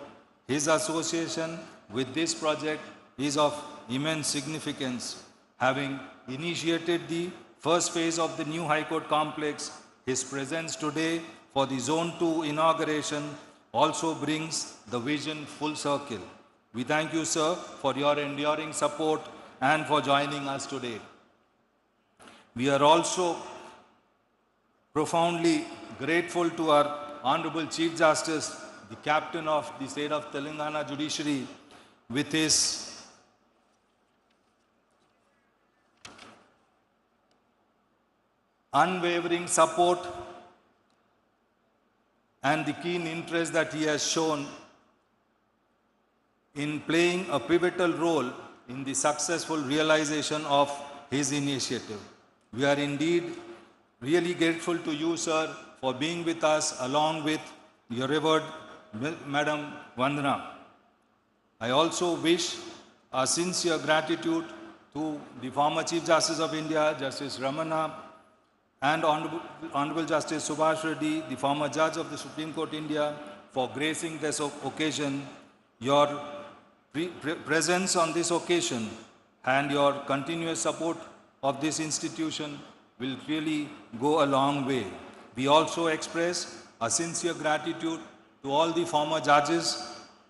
his association with this project is of immense significance. Having initiated the first phase of the new High Court complex, his presence today for the Zone 2 inauguration also brings the vision full circle. We thank you, sir, for your enduring support and for joining us today. We are also profoundly grateful to our Honorable Chief Justice, the Captain of the State of Telangana Judiciary, with his unwavering support and the keen interest that he has shown in playing a pivotal role in the successful realization of his initiative. We are indeed really grateful to you, sir, for being with us along with your revered Madam Vandana. I also wish a sincere gratitude to the former Chief Justice of India, Justice Ramana, and Honorable Justice Subhash Reddy, the former Judge of the Supreme Court India, for gracing this occasion. Your presence on this occasion and your continuous support of this institution will really go a long way. We also express a sincere gratitude to all the former judges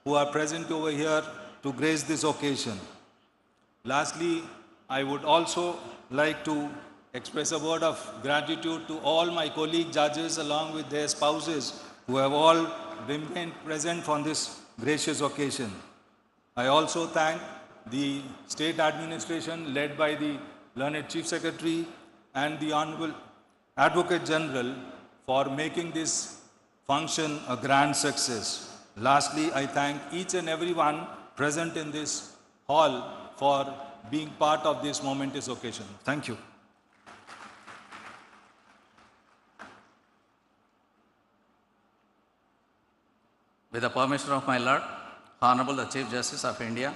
who are present over here to grace this occasion. Lastly, I would also like to express a word of gratitude to all my colleague judges along with their spouses who have all remained present on this gracious occasion. I also thank the state administration led by the learned Chief Secretary and the Honorable Advocate General for making this function a grand success. Lastly, I thank each and everyone present in this hall for being part of this momentous occasion. Thank you. With the permission of my Lord, Honorable the Chief Justice of India,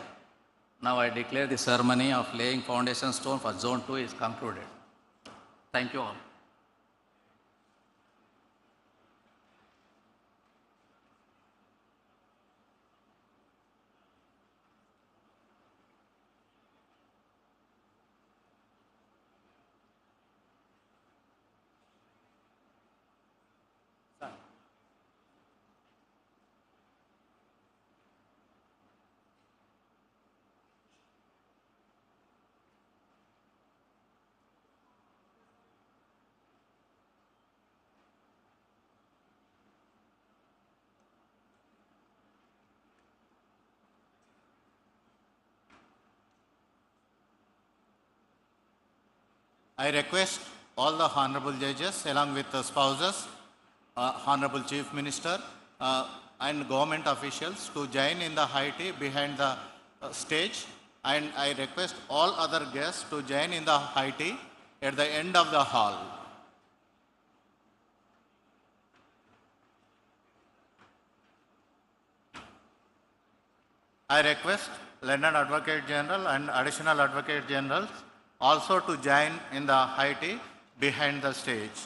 now I declare the ceremony of laying foundation stone for Zone 2 is concluded. Thank you all. I request all the honorable judges along with the spouses, honorable chief minister and government officials to join in the high tea behind the stage, and I request all other guests to join in the high tea at the end of the hall. I request Learned Advocate General and Additional Advocate Generals also to join in the high tea behind the stage.